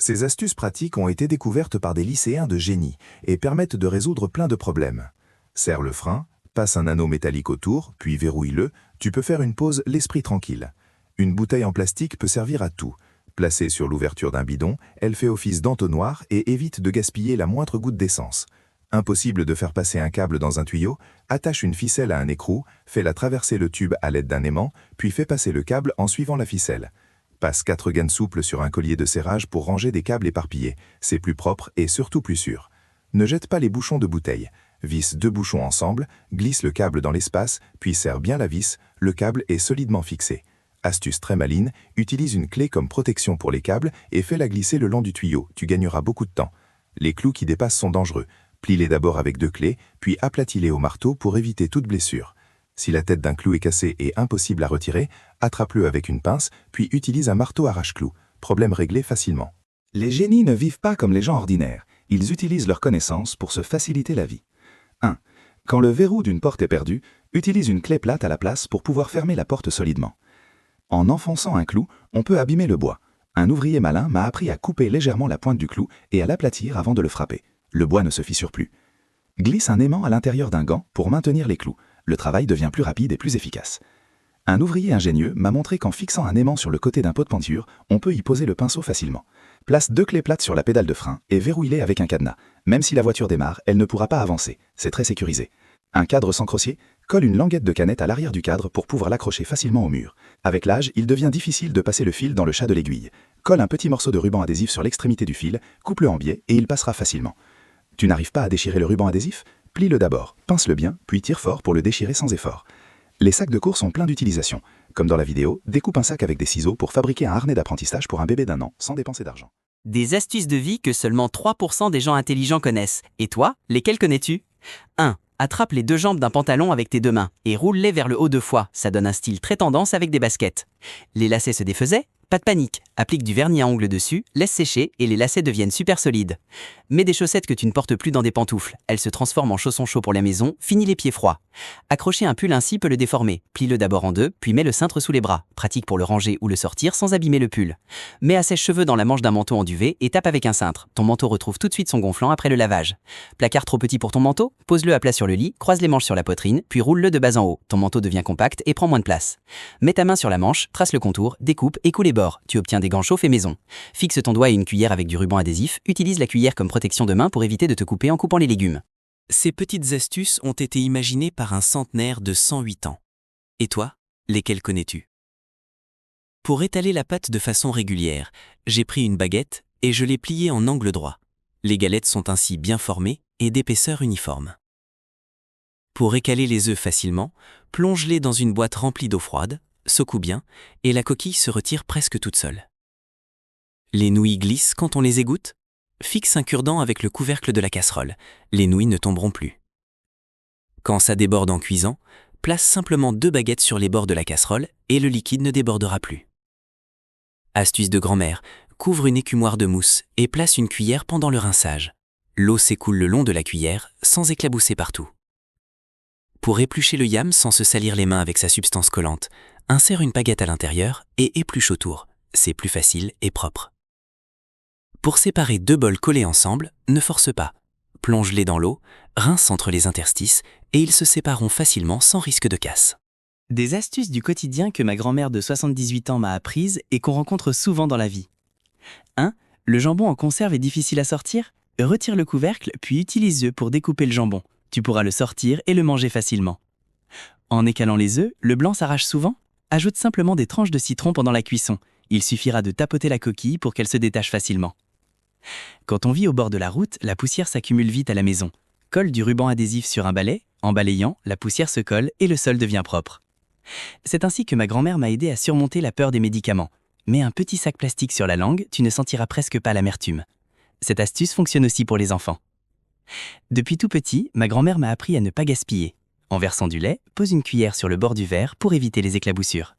Ces astuces pratiques ont été découvertes par des lycéens de génie et permettent de résoudre plein de problèmes. Serre le frein, passe un anneau métallique autour, puis verrouille-le, tu peux faire une pause l'esprit tranquille. Une bouteille en plastique peut servir à tout. Placée sur l'ouverture d'un bidon, elle fait office d'entonnoir et évite de gaspiller la moindre goutte d'essence. Impossible de faire passer un câble dans un tuyau, attache une ficelle à un écrou, fais-la traverser le tube à l'aide d'un aimant, puis fais passer le câble en suivant la ficelle. Passe 4 gaines souples sur un collier de serrage pour ranger des câbles éparpillés. C'est plus propre et surtout plus sûr. Ne jette pas les bouchons de bouteille. Visse 2 bouchons ensemble, glisse le câble dans l'espace, puis serre bien la vis, le câble est solidement fixé. Astuce très maligne, utilise une clé comme protection pour les câbles et fais-la glisser le long du tuyau, tu gagneras beaucoup de temps. Les clous qui dépassent sont dangereux. Plie-les d'abord avec 2 clés, puis aplatis-les au marteau pour éviter toute blessure. Si la tête d'un clou est cassée et impossible à retirer, attrape-le avec une pince, puis utilise un marteau arrache-clou. Problème réglé facilement. Les génies ne vivent pas comme les gens ordinaires. Ils utilisent leurs connaissances pour se faciliter la vie. 1. Quand le verrou d'une porte est perdu, utilise une clé plate à la place pour pouvoir fermer la porte solidement. En enfonçant un clou, on peut abîmer le bois. Un ouvrier malin m'a appris à couper légèrement la pointe du clou et à l'aplatir avant de le frapper. Le bois ne se fissure plus. Glisse un aimant à l'intérieur d'un gant pour maintenir les clous. Le travail devient plus rapide et plus efficace. Un ouvrier ingénieux m'a montré qu'en fixant un aimant sur le côté d'un pot de peinture, on peut y poser le pinceau facilement. Place 2 clés plates sur la pédale de frein et verrouille-les avec un cadenas. Même si la voiture démarre, elle ne pourra pas avancer. C'est très sécurisé. Un cadre sans crossier, colle une languette de canette à l'arrière du cadre pour pouvoir l'accrocher facilement au mur. Avec l'âge, il devient difficile de passer le fil dans le chat de l'aiguille. Colle un petit morceau de ruban adhésif sur l'extrémité du fil, coupe-le en biais et il passera facilement. Tu n'arrives pas à déchirer le ruban adhésif? Plie-le d'abord, pince-le bien, puis tire fort pour le déchirer sans effort. Les sacs de course ont plein d'utilisations. Comme dans la vidéo, découpe un sac avec des ciseaux pour fabriquer un harnais d'apprentissage pour un bébé d'1 an sans dépenser d'argent. Des astuces de vie que seulement 3% des gens intelligents connaissent. Et toi, lesquelles connais-tu? 1. Attrape les 2 jambes d'un pantalon avec tes 2 mains et roule-les vers le haut 2 fois. Ça donne un style très tendance avec des baskets. Les lacets se défaisaient? Pas de panique. Applique du vernis à ongles dessus, laisse sécher et les lacets deviennent super solides. Mets des chaussettes que tu ne portes plus dans des pantoufles. Elles se transforment en chaussons chauds pour la maison, finis les pieds froids. Accrocher un pull ainsi peut le déformer. Plie-le d'abord en 2, puis mets le cintre sous les bras. Pratique pour le ranger ou le sortir sans abîmer le pull. Mets un sèche-cheveux dans la manche d'un manteau en duvet et tape avec un cintre. Ton manteau retrouve tout de suite son gonflant après le lavage. Placard trop petit pour ton manteau? Pose-le à plat sur le lit, croise les manches sur la poitrine, puis roule-le de bas en haut. Ton manteau devient compact et prend moins de place. Mets ta main sur la manche, trace le contour, découpe et coule les bords. Tu obtiens des gants chauds faits maison. Fixe ton doigt et une cuillère avec du ruban adhésif. Utilise la cuillère comme protection de main pour éviter de te couper en coupant les légumes. Ces petites astuces ont été imaginées par un centenaire de 108 ans. Et toi, lesquelles connais-tu? Pour étaler la pâte de façon régulière, j'ai pris une baguette et je l'ai pliée en angle droit. Les galettes sont ainsi bien formées et d'épaisseur uniforme. Pour écaler les œufs facilement, plonge-les dans une boîte remplie d'eau froide, secoue bien et la coquille se retire presque toute seule. Les nouilles glissent quand on les égoutte? Fixe un cure-dent avec le couvercle de la casserole. Les nouilles ne tomberont plus. Quand ça déborde en cuisant, place simplement 2 baguettes sur les bords de la casserole et le liquide ne débordera plus. Astuce de grand-mère, couvre une écumoire de mousse et place une cuillère pendant le rinçage. L'eau s'écoule le long de la cuillère sans éclabousser partout. Pour éplucher le yam sans se salir les mains avec sa substance collante, insère une baguette à l'intérieur et épluche autour. C'est plus facile et propre. Pour séparer 2 bols collés ensemble, ne force pas. Plonge-les dans l'eau, rince entre les interstices et ils se sépareront facilement sans risque de casse. Des astuces du quotidien que ma grand-mère de 78 ans m'a apprises et qu'on rencontre souvent dans la vie. 1. Le jambon en conserve est difficile à sortir? Retire le couvercle puis utilise-le pour découper le jambon. Tu pourras le sortir et le manger facilement. En écalant les œufs, le blanc s'arrache souvent? Ajoute simplement des tranches de citron pendant la cuisson. Il suffira de tapoter la coquille pour qu'elle se détache facilement. Quand on vit au bord de la route, la poussière s'accumule vite à la maison. Colle du ruban adhésif sur un balai, en balayant, la poussière se colle et le sol devient propre. C'est ainsi que ma grand-mère m'a aidé à surmonter la peur des médicaments. Mets un petit sac plastique sur la langue, tu ne sentiras presque pas l'amertume. Cette astuce fonctionne aussi pour les enfants. Depuis tout petit, ma grand-mère m'a appris à ne pas gaspiller. En versant du lait, pose une cuillère sur le bord du verre pour éviter les éclaboussures.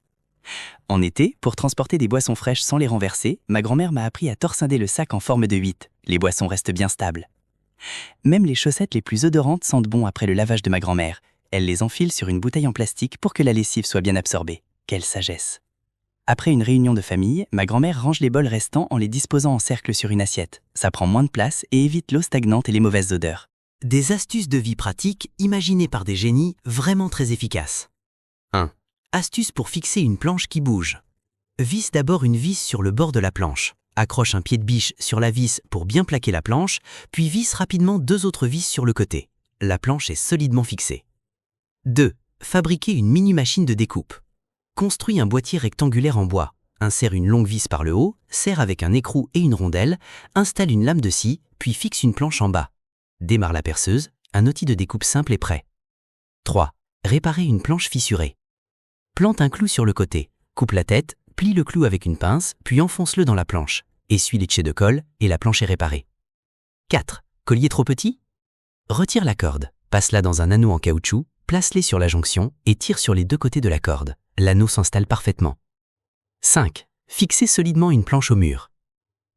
En été, pour transporter des boissons fraîches sans les renverser, ma grand-mère m'a appris à torsiner le sac en forme de 8. Les boissons restent bien stables. Même les chaussettes les plus odorantes sentent bon après le lavage de ma grand-mère. Elle les enfile sur une bouteille en plastique pour que la lessive soit bien absorbée. Quelle sagesse! Après une réunion de famille, ma grand-mère range les bols restants en les disposant en cercle sur une assiette. Ça prend moins de place et évite l'eau stagnante et les mauvaises odeurs. Des astuces de vie pratiques imaginées par des génies vraiment très efficaces. 1. Astuce pour fixer une planche qui bouge. Visse d'abord une vis sur le bord de la planche. Accroche un pied de biche sur la vis pour bien plaquer la planche, puis visse rapidement 2 autres vis sur le côté. La planche est solidement fixée. 2. Fabriquer une mini-machine de découpe. Construis un boîtier rectangulaire en bois. Insère une longue vis par le haut, serre avec un écrou et une rondelle, installe une lame de scie, puis fixe une planche en bas. Démarre la perceuse, un outil de découpe simple est prêt. 3. Réparer une planche fissurée. Plante un clou sur le côté, coupe la tête, plie le clou avec une pince, puis enfonce-le dans la planche. Essuie les tchets de colle et la planche est réparée. 4. Collier trop petit? Retire la corde, passe-la dans un anneau en caoutchouc, place-les sur la jonction et tire sur les 2 côtés de la corde. L'anneau s'installe parfaitement. 5. Fixez solidement une planche au mur.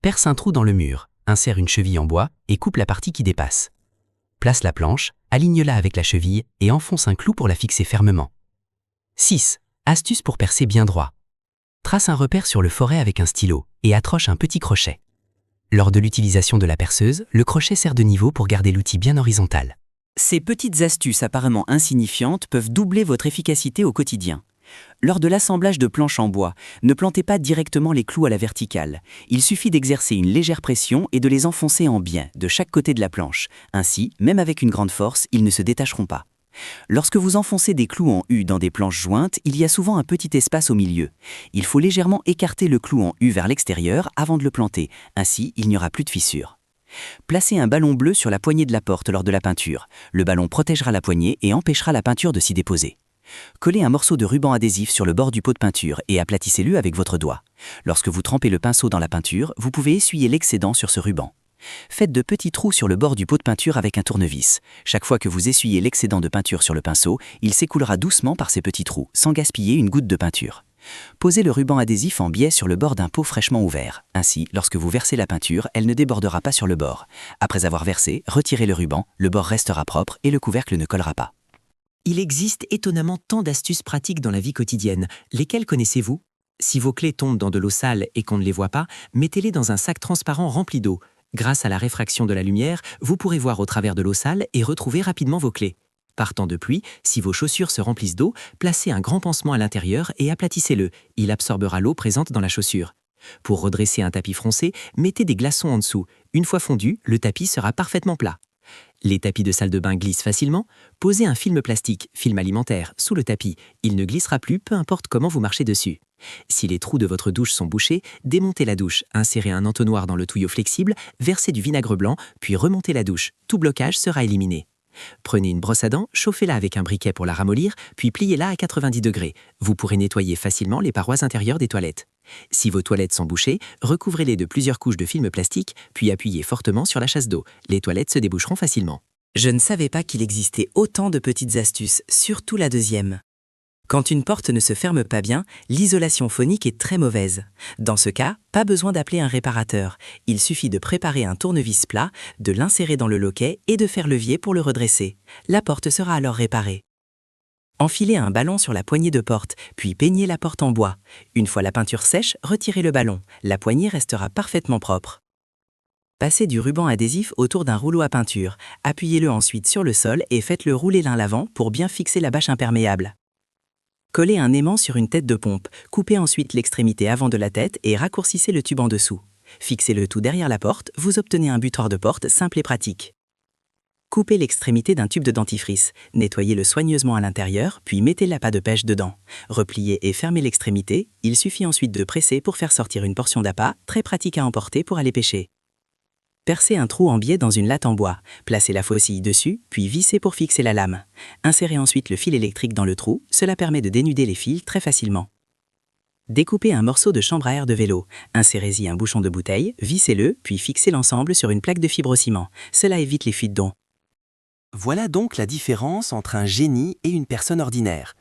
Perce un trou dans le mur, insère une cheville en bois et coupe la partie qui dépasse. Place la planche, aligne-la avec la cheville et enfonce un clou pour la fixer fermement. 6. Astuce pour percer bien droit. Trace un repère sur le forêt avec un stylo et accroche un petit crochet. Lors de l'utilisation de la perceuse, le crochet sert de niveau pour garder l'outil bien horizontal. Ces petites astuces apparemment insignifiantes peuvent doubler votre efficacité au quotidien. Lors de l'assemblage de planches en bois, ne plantez pas directement les clous à la verticale. Il suffit d'exercer une légère pression et de les enfoncer en biais de chaque côté de la planche. Ainsi, même avec une grande force, ils ne se détacheront pas. Lorsque vous enfoncez des clous en U dans des planches jointes, il y a souvent un petit espace au milieu. Il faut légèrement écarter le clou en U vers l'extérieur avant de le planter. Ainsi, il n'y aura plus de fissure. Placez un ballon bleu sur la poignée de la porte lors de la peinture. Le ballon protégera la poignée et empêchera la peinture de s'y déposer. Collez un morceau de ruban adhésif sur le bord du pot de peinture et aplatissez-le avec votre doigt. Lorsque vous trempez le pinceau dans la peinture, vous pouvez essuyer l'excédent sur ce ruban. Faites de petits trous sur le bord du pot de peinture avec un tournevis. Chaque fois que vous essuyez l'excédent de peinture sur le pinceau, il s'écoulera doucement par ces petits trous, sans gaspiller une goutte de peinture. Posez le ruban adhésif en biais sur le bord d'un pot fraîchement ouvert. Ainsi, lorsque vous versez la peinture, elle ne débordera pas sur le bord. Après avoir versé, retirez le ruban, le bord restera propre et le couvercle ne collera pas. Il existe étonnamment tant d'astuces pratiques dans la vie quotidienne. Lesquelles connaissez-vous? Si vos clés tombent dans de l'eau sale et qu'on ne les voit pas, mettez-les dans un sac transparent rempli d'eau. Grâce à la réfraction de la lumière, vous pourrez voir au travers de l'eau sale et retrouver rapidement vos clés. Par temps de pluie, si vos chaussures se remplissent d'eau, placez un grand pansement à l'intérieur et aplatissez-le. Il absorbera l'eau présente dans la chaussure. Pour redresser un tapis froncé, mettez des glaçons en dessous. Une fois fondu, le tapis sera parfaitement plat. Les tapis de salle de bain glissent facilement. Posez un film plastique, film alimentaire, sous le tapis. Il ne glissera plus, peu importe comment vous marchez dessus. Si les trous de votre douche sont bouchés, démontez la douche, insérez un entonnoir dans le tuyau flexible, versez du vinaigre blanc, puis remontez la douche. Tout blocage sera éliminé. Prenez une brosse à dents, chauffez-la avec un briquet pour la ramollir, puis pliez-la à 90 degrés. Vous pourrez nettoyer facilement les parois intérieures des toilettes. Si vos toilettes sont bouchées, recouvrez-les de plusieurs couches de film plastique, puis appuyez fortement sur la chasse d'eau. Les toilettes se déboucheront facilement. Je ne savais pas qu'il existait autant de petites astuces, surtout la deuxième. Quand une porte ne se ferme pas bien, l'isolation phonique est très mauvaise. Dans ce cas, pas besoin d'appeler un réparateur. Il suffit de préparer un tournevis plat, de l'insérer dans le loquet et de faire levier pour le redresser. La porte sera alors réparée. Enfilez un ballon sur la poignée de porte, puis peignez la porte en bois. Une fois la peinture sèche, retirez le ballon. La poignée restera parfaitement propre. Passez du ruban adhésif autour d'un rouleau à peinture. Appuyez-le ensuite sur le sol et faites-le rouler l'un l'avant pour bien fixer la bâche imperméable. Collez un aimant sur une tête de pompe. Coupez ensuite l'extrémité avant de la tête et raccourcissez le tube en dessous. Fixez le tout derrière la porte, vous obtenez un butoir de porte simple et pratique. Coupez l'extrémité d'un tube de dentifrice, nettoyez-le soigneusement à l'intérieur, puis mettez l'appât de pêche dedans. Repliez et fermez l'extrémité, il suffit ensuite de presser pour faire sortir une portion d'appât, très pratique à emporter pour aller pêcher. Percez un trou en biais dans une latte en bois, placez la faucille dessus, puis vissez pour fixer la lame. Insérez ensuite le fil électrique dans le trou, cela permet de dénuder les fils très facilement. Découpez un morceau de chambre à air de vélo, insérez-y un bouchon de bouteille, vissez-le, puis fixez l'ensemble sur une plaque de fibrociment. Cela évite les fuites d'eau. Voilà donc la différence entre un génie et une personne ordinaire.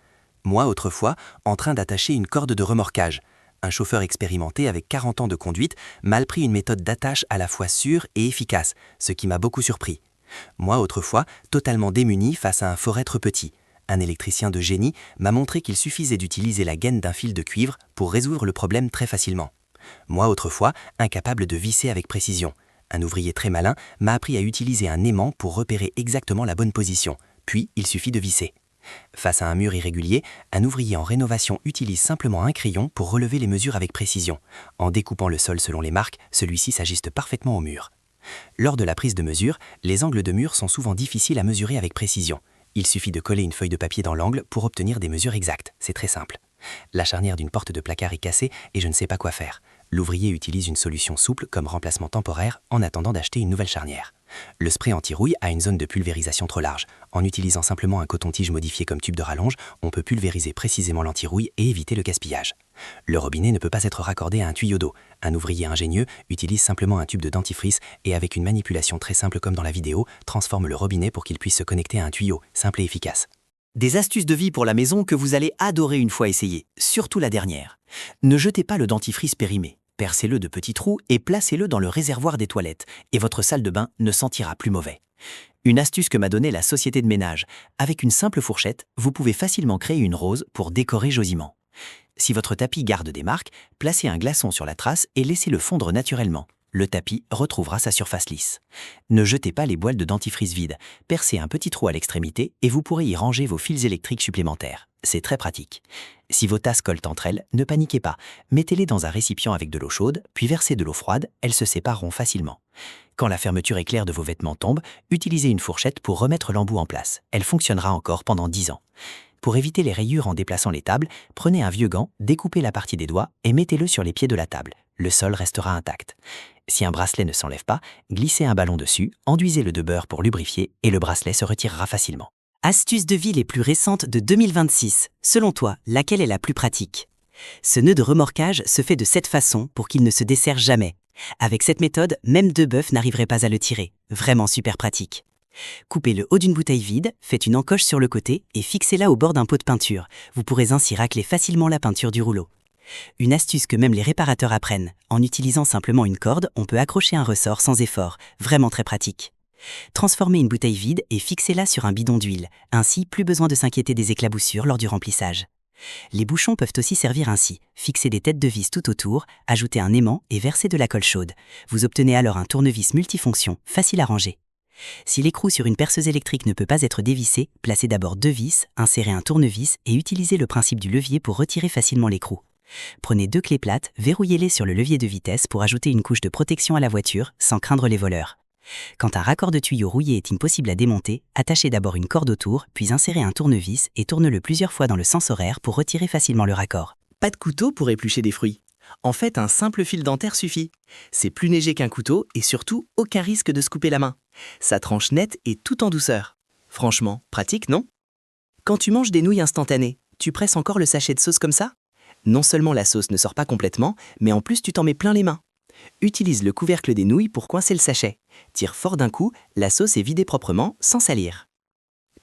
Moi, autrefois, en train d'attacher une corde de remorquage. Un chauffeur expérimenté avec 40 ans de conduite m'a appris une méthode d'attache à la fois sûre et efficace, ce qui m'a beaucoup surpris. Moi, autrefois, totalement démuni face à un forêtre petit. Un électricien de génie m'a montré qu'il suffisait d'utiliser la gaine d'un fil de cuivre pour résoudre le problème très facilement. Moi, autrefois, incapable de visser avec précision. Un ouvrier très malin m'a appris à utiliser un aimant pour repérer exactement la bonne position, puis il suffit de visser. Face à un mur irrégulier, un ouvrier en rénovation utilise simplement un crayon pour relever les mesures avec précision. En découpant le sol selon les marques, celui-ci s'ajuste parfaitement au mur. Lors de la prise de mesure, les angles de mur sont souvent difficiles à mesurer avec précision. Il suffit de coller une feuille de papier dans l'angle pour obtenir des mesures exactes. C'est très simple. La charnière d'une porte de placard est cassée et je ne sais pas quoi faire. L'ouvrier utilise une solution souple comme remplacement temporaire en attendant d'acheter une nouvelle charnière. Le spray anti-rouille a une zone de pulvérisation trop large. En utilisant simplement un coton-tige modifié comme tube de rallonge, on peut pulvériser précisément l'anti-rouille et éviter le gaspillage. Le robinet ne peut pas être raccordé à un tuyau d'eau. Un ouvrier ingénieux utilise simplement un tube de dentifrice et avec une manipulation très simple comme dans la vidéo, transforme le robinet pour qu'il puisse se connecter à un tuyau, simple et efficace. Des astuces de vie pour la maison que vous allez adorer une fois essayé, surtout la dernière. Ne jetez pas le dentifrice périmé. Percez-le de petits trous et placez-le dans le réservoir des toilettes et votre salle de bain ne sentira plus mauvais. Une astuce que m'a donnée la société de ménage. Avec une simple fourchette, vous pouvez facilement créer une rose pour décorer josiment. Si votre tapis garde des marques, placez un glaçon sur la trace et laissez-le fondre naturellement. Le tapis retrouvera sa surface lisse. Ne jetez pas les boîtes de dentifrice vides. Percez un petit trou à l'extrémité et vous pourrez y ranger vos fils électriques supplémentaires. C'est très pratique. Si vos tasses collent entre elles, ne paniquez pas. Mettez-les dans un récipient avec de l'eau chaude, puis versez de l'eau froide, elles se sépareront facilement. Quand la fermeture éclair de vos vêtements tombe, utilisez une fourchette pour remettre l'embout en place. Elle fonctionnera encore pendant 10 ans. Pour éviter les rayures en déplaçant les tables, prenez un vieux gant, découpez la partie des doigts et mettez-le sur les pieds de la table. Le sol restera intact. Si un bracelet ne s'enlève pas, glissez un ballon dessus, enduisez-le de beurre pour lubrifier et le bracelet se retirera facilement. Astuces de vie les plus récentes de 2026. Selon toi, laquelle est la plus pratique? Ce nœud de remorquage se fait de cette façon pour qu'il ne se desserre jamais. Avec cette méthode, même 2 bœufs n'arriveraient pas à le tirer. Vraiment super pratique. Coupez le haut d'une bouteille vide, faites une encoche sur le côté et fixez-la au bord d'un pot de peinture. Vous pourrez ainsi racler facilement la peinture du rouleau. Une astuce que même les réparateurs apprennent. En utilisant simplement une corde, on peut accrocher un ressort sans effort. Vraiment très pratique. Transformez une bouteille vide et fixez-la sur un bidon d'huile. Ainsi, plus besoin de s'inquiéter des éclaboussures lors du remplissage. Les bouchons peuvent aussi servir ainsi. Fixez des têtes de vis tout autour, ajoutez un aimant et versez de la colle chaude. Vous obtenez alors un tournevis multifonction, facile à ranger. Si l'écrou sur une perceuse électrique ne peut pas être dévissé, placez d'abord 2 vis, insérez un tournevis et utilisez le principe du levier pour retirer facilement l'écrou. Prenez 2 clés plates, verrouillez-les sur le levier de vitesse pour ajouter une couche de protection à la voiture sans craindre les voleurs. Quand un raccord de tuyau rouillé est impossible à démonter, attachez d'abord une corde autour, puis insérez un tournevis et tourne-le plusieurs fois dans le sens horaire pour retirer facilement le raccord. Pas de couteau pour éplucher des fruits. En fait, un simple fil dentaire suffit. C'est plus léger qu'un couteau et surtout, aucun risque de se couper la main. Ça tranche net et tout en douceur. Franchement, pratique, non? Quand tu manges des nouilles instantanées, tu presses encore le sachet de sauce comme ça? Non seulement la sauce ne sort pas complètement, mais en plus tu t'en mets plein les mains. Utilise le couvercle des nouilles pour coincer le sachet. Tire fort d'un coup, la sauce est vidée proprement, sans salir.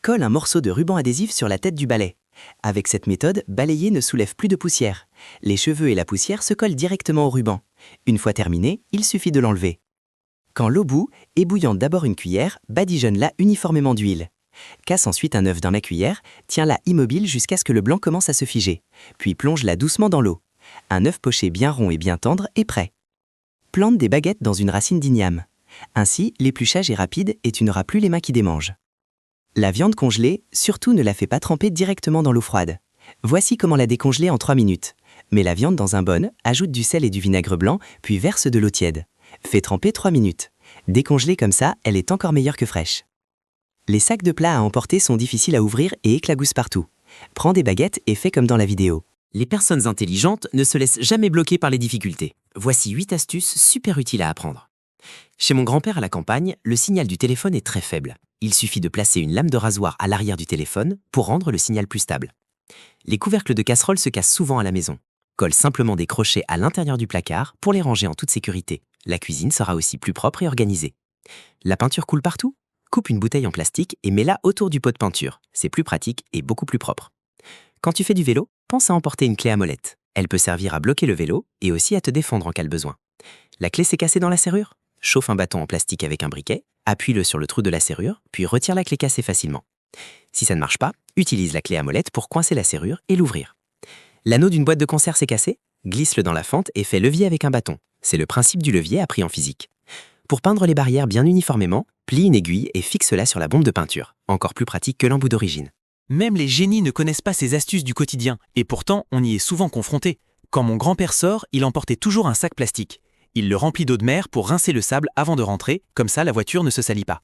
Colle un morceau de ruban adhésif sur la tête du balai. Avec cette méthode, balayer ne soulève plus de poussière. Les cheveux et la poussière se collent directement au ruban. Une fois terminé, il suffit de l'enlever. Quand l'eau bout, ébouillant d'abord une cuillère, badigeonne-la uniformément d'huile. Casse ensuite un œuf dans la cuillère, tiens-la immobile jusqu'à ce que le blanc commence à se figer. Puis plonge-la doucement dans l'eau. Un œuf poché bien rond et bien tendre est prêt. Plante des baguettes dans une racine d'igname. Ainsi, l'épluchage est rapide et tu n'auras plus les mains qui démangent. La viande congelée, surtout ne la fais pas tremper directement dans l'eau froide. Voici comment la décongeler en 3 minutes. Mets la viande dans un bol, ajoute du sel et du vinaigre blanc, puis verse de l'eau tiède. Fais tremper 3 minutes. Décongelée comme ça, elle est encore meilleure que fraîche. Les sacs de plats à emporter sont difficiles à ouvrir et éclaboussent partout. Prends des baguettes et fais comme dans la vidéo. Les personnes intelligentes ne se laissent jamais bloquer par les difficultés. Voici 8 astuces super utiles à apprendre. Chez mon grand-père à la campagne, le signal du téléphone est très faible. Il suffit de placer une lame de rasoir à l'arrière du téléphone pour rendre le signal plus stable. Les couvercles de casserole se cassent souvent à la maison. Colle simplement des crochets à l'intérieur du placard pour les ranger en toute sécurité. La cuisine sera aussi plus propre et organisée. La peinture coule partout? Coupe une bouteille en plastique et mets-la autour du pot de peinture. C'est plus pratique et beaucoup plus propre. Quand tu fais du vélo, pense à emporter une clé à molette. Elle peut servir à bloquer le vélo et aussi à te défendre en cas de besoin. La clé s'est cassée dans la serrure? Chauffe un bâton en plastique avec un briquet, appuie-le sur le trou de la serrure, puis retire la clé cassée facilement. Si ça ne marche pas, utilise la clé à molette pour coincer la serrure et l'ouvrir. L'anneau d'une boîte de conserve s'est cassé? Glisse-le dans la fente et fais levier avec un bâton. C'est le principe du levier appris en physique. Pour peindre les barrières bien uniformément, plie une aiguille et fixe-la sur la bombe de peinture. Encore plus pratique que l'embout d'origine. Même les génies ne connaissent pas ces astuces du quotidien, et pourtant on y est souvent confronté. Quand mon grand-père sort, il emportait toujours un sac plastique. Il le remplit d'eau de mer pour rincer le sable avant de rentrer, comme ça la voiture ne se salit pas.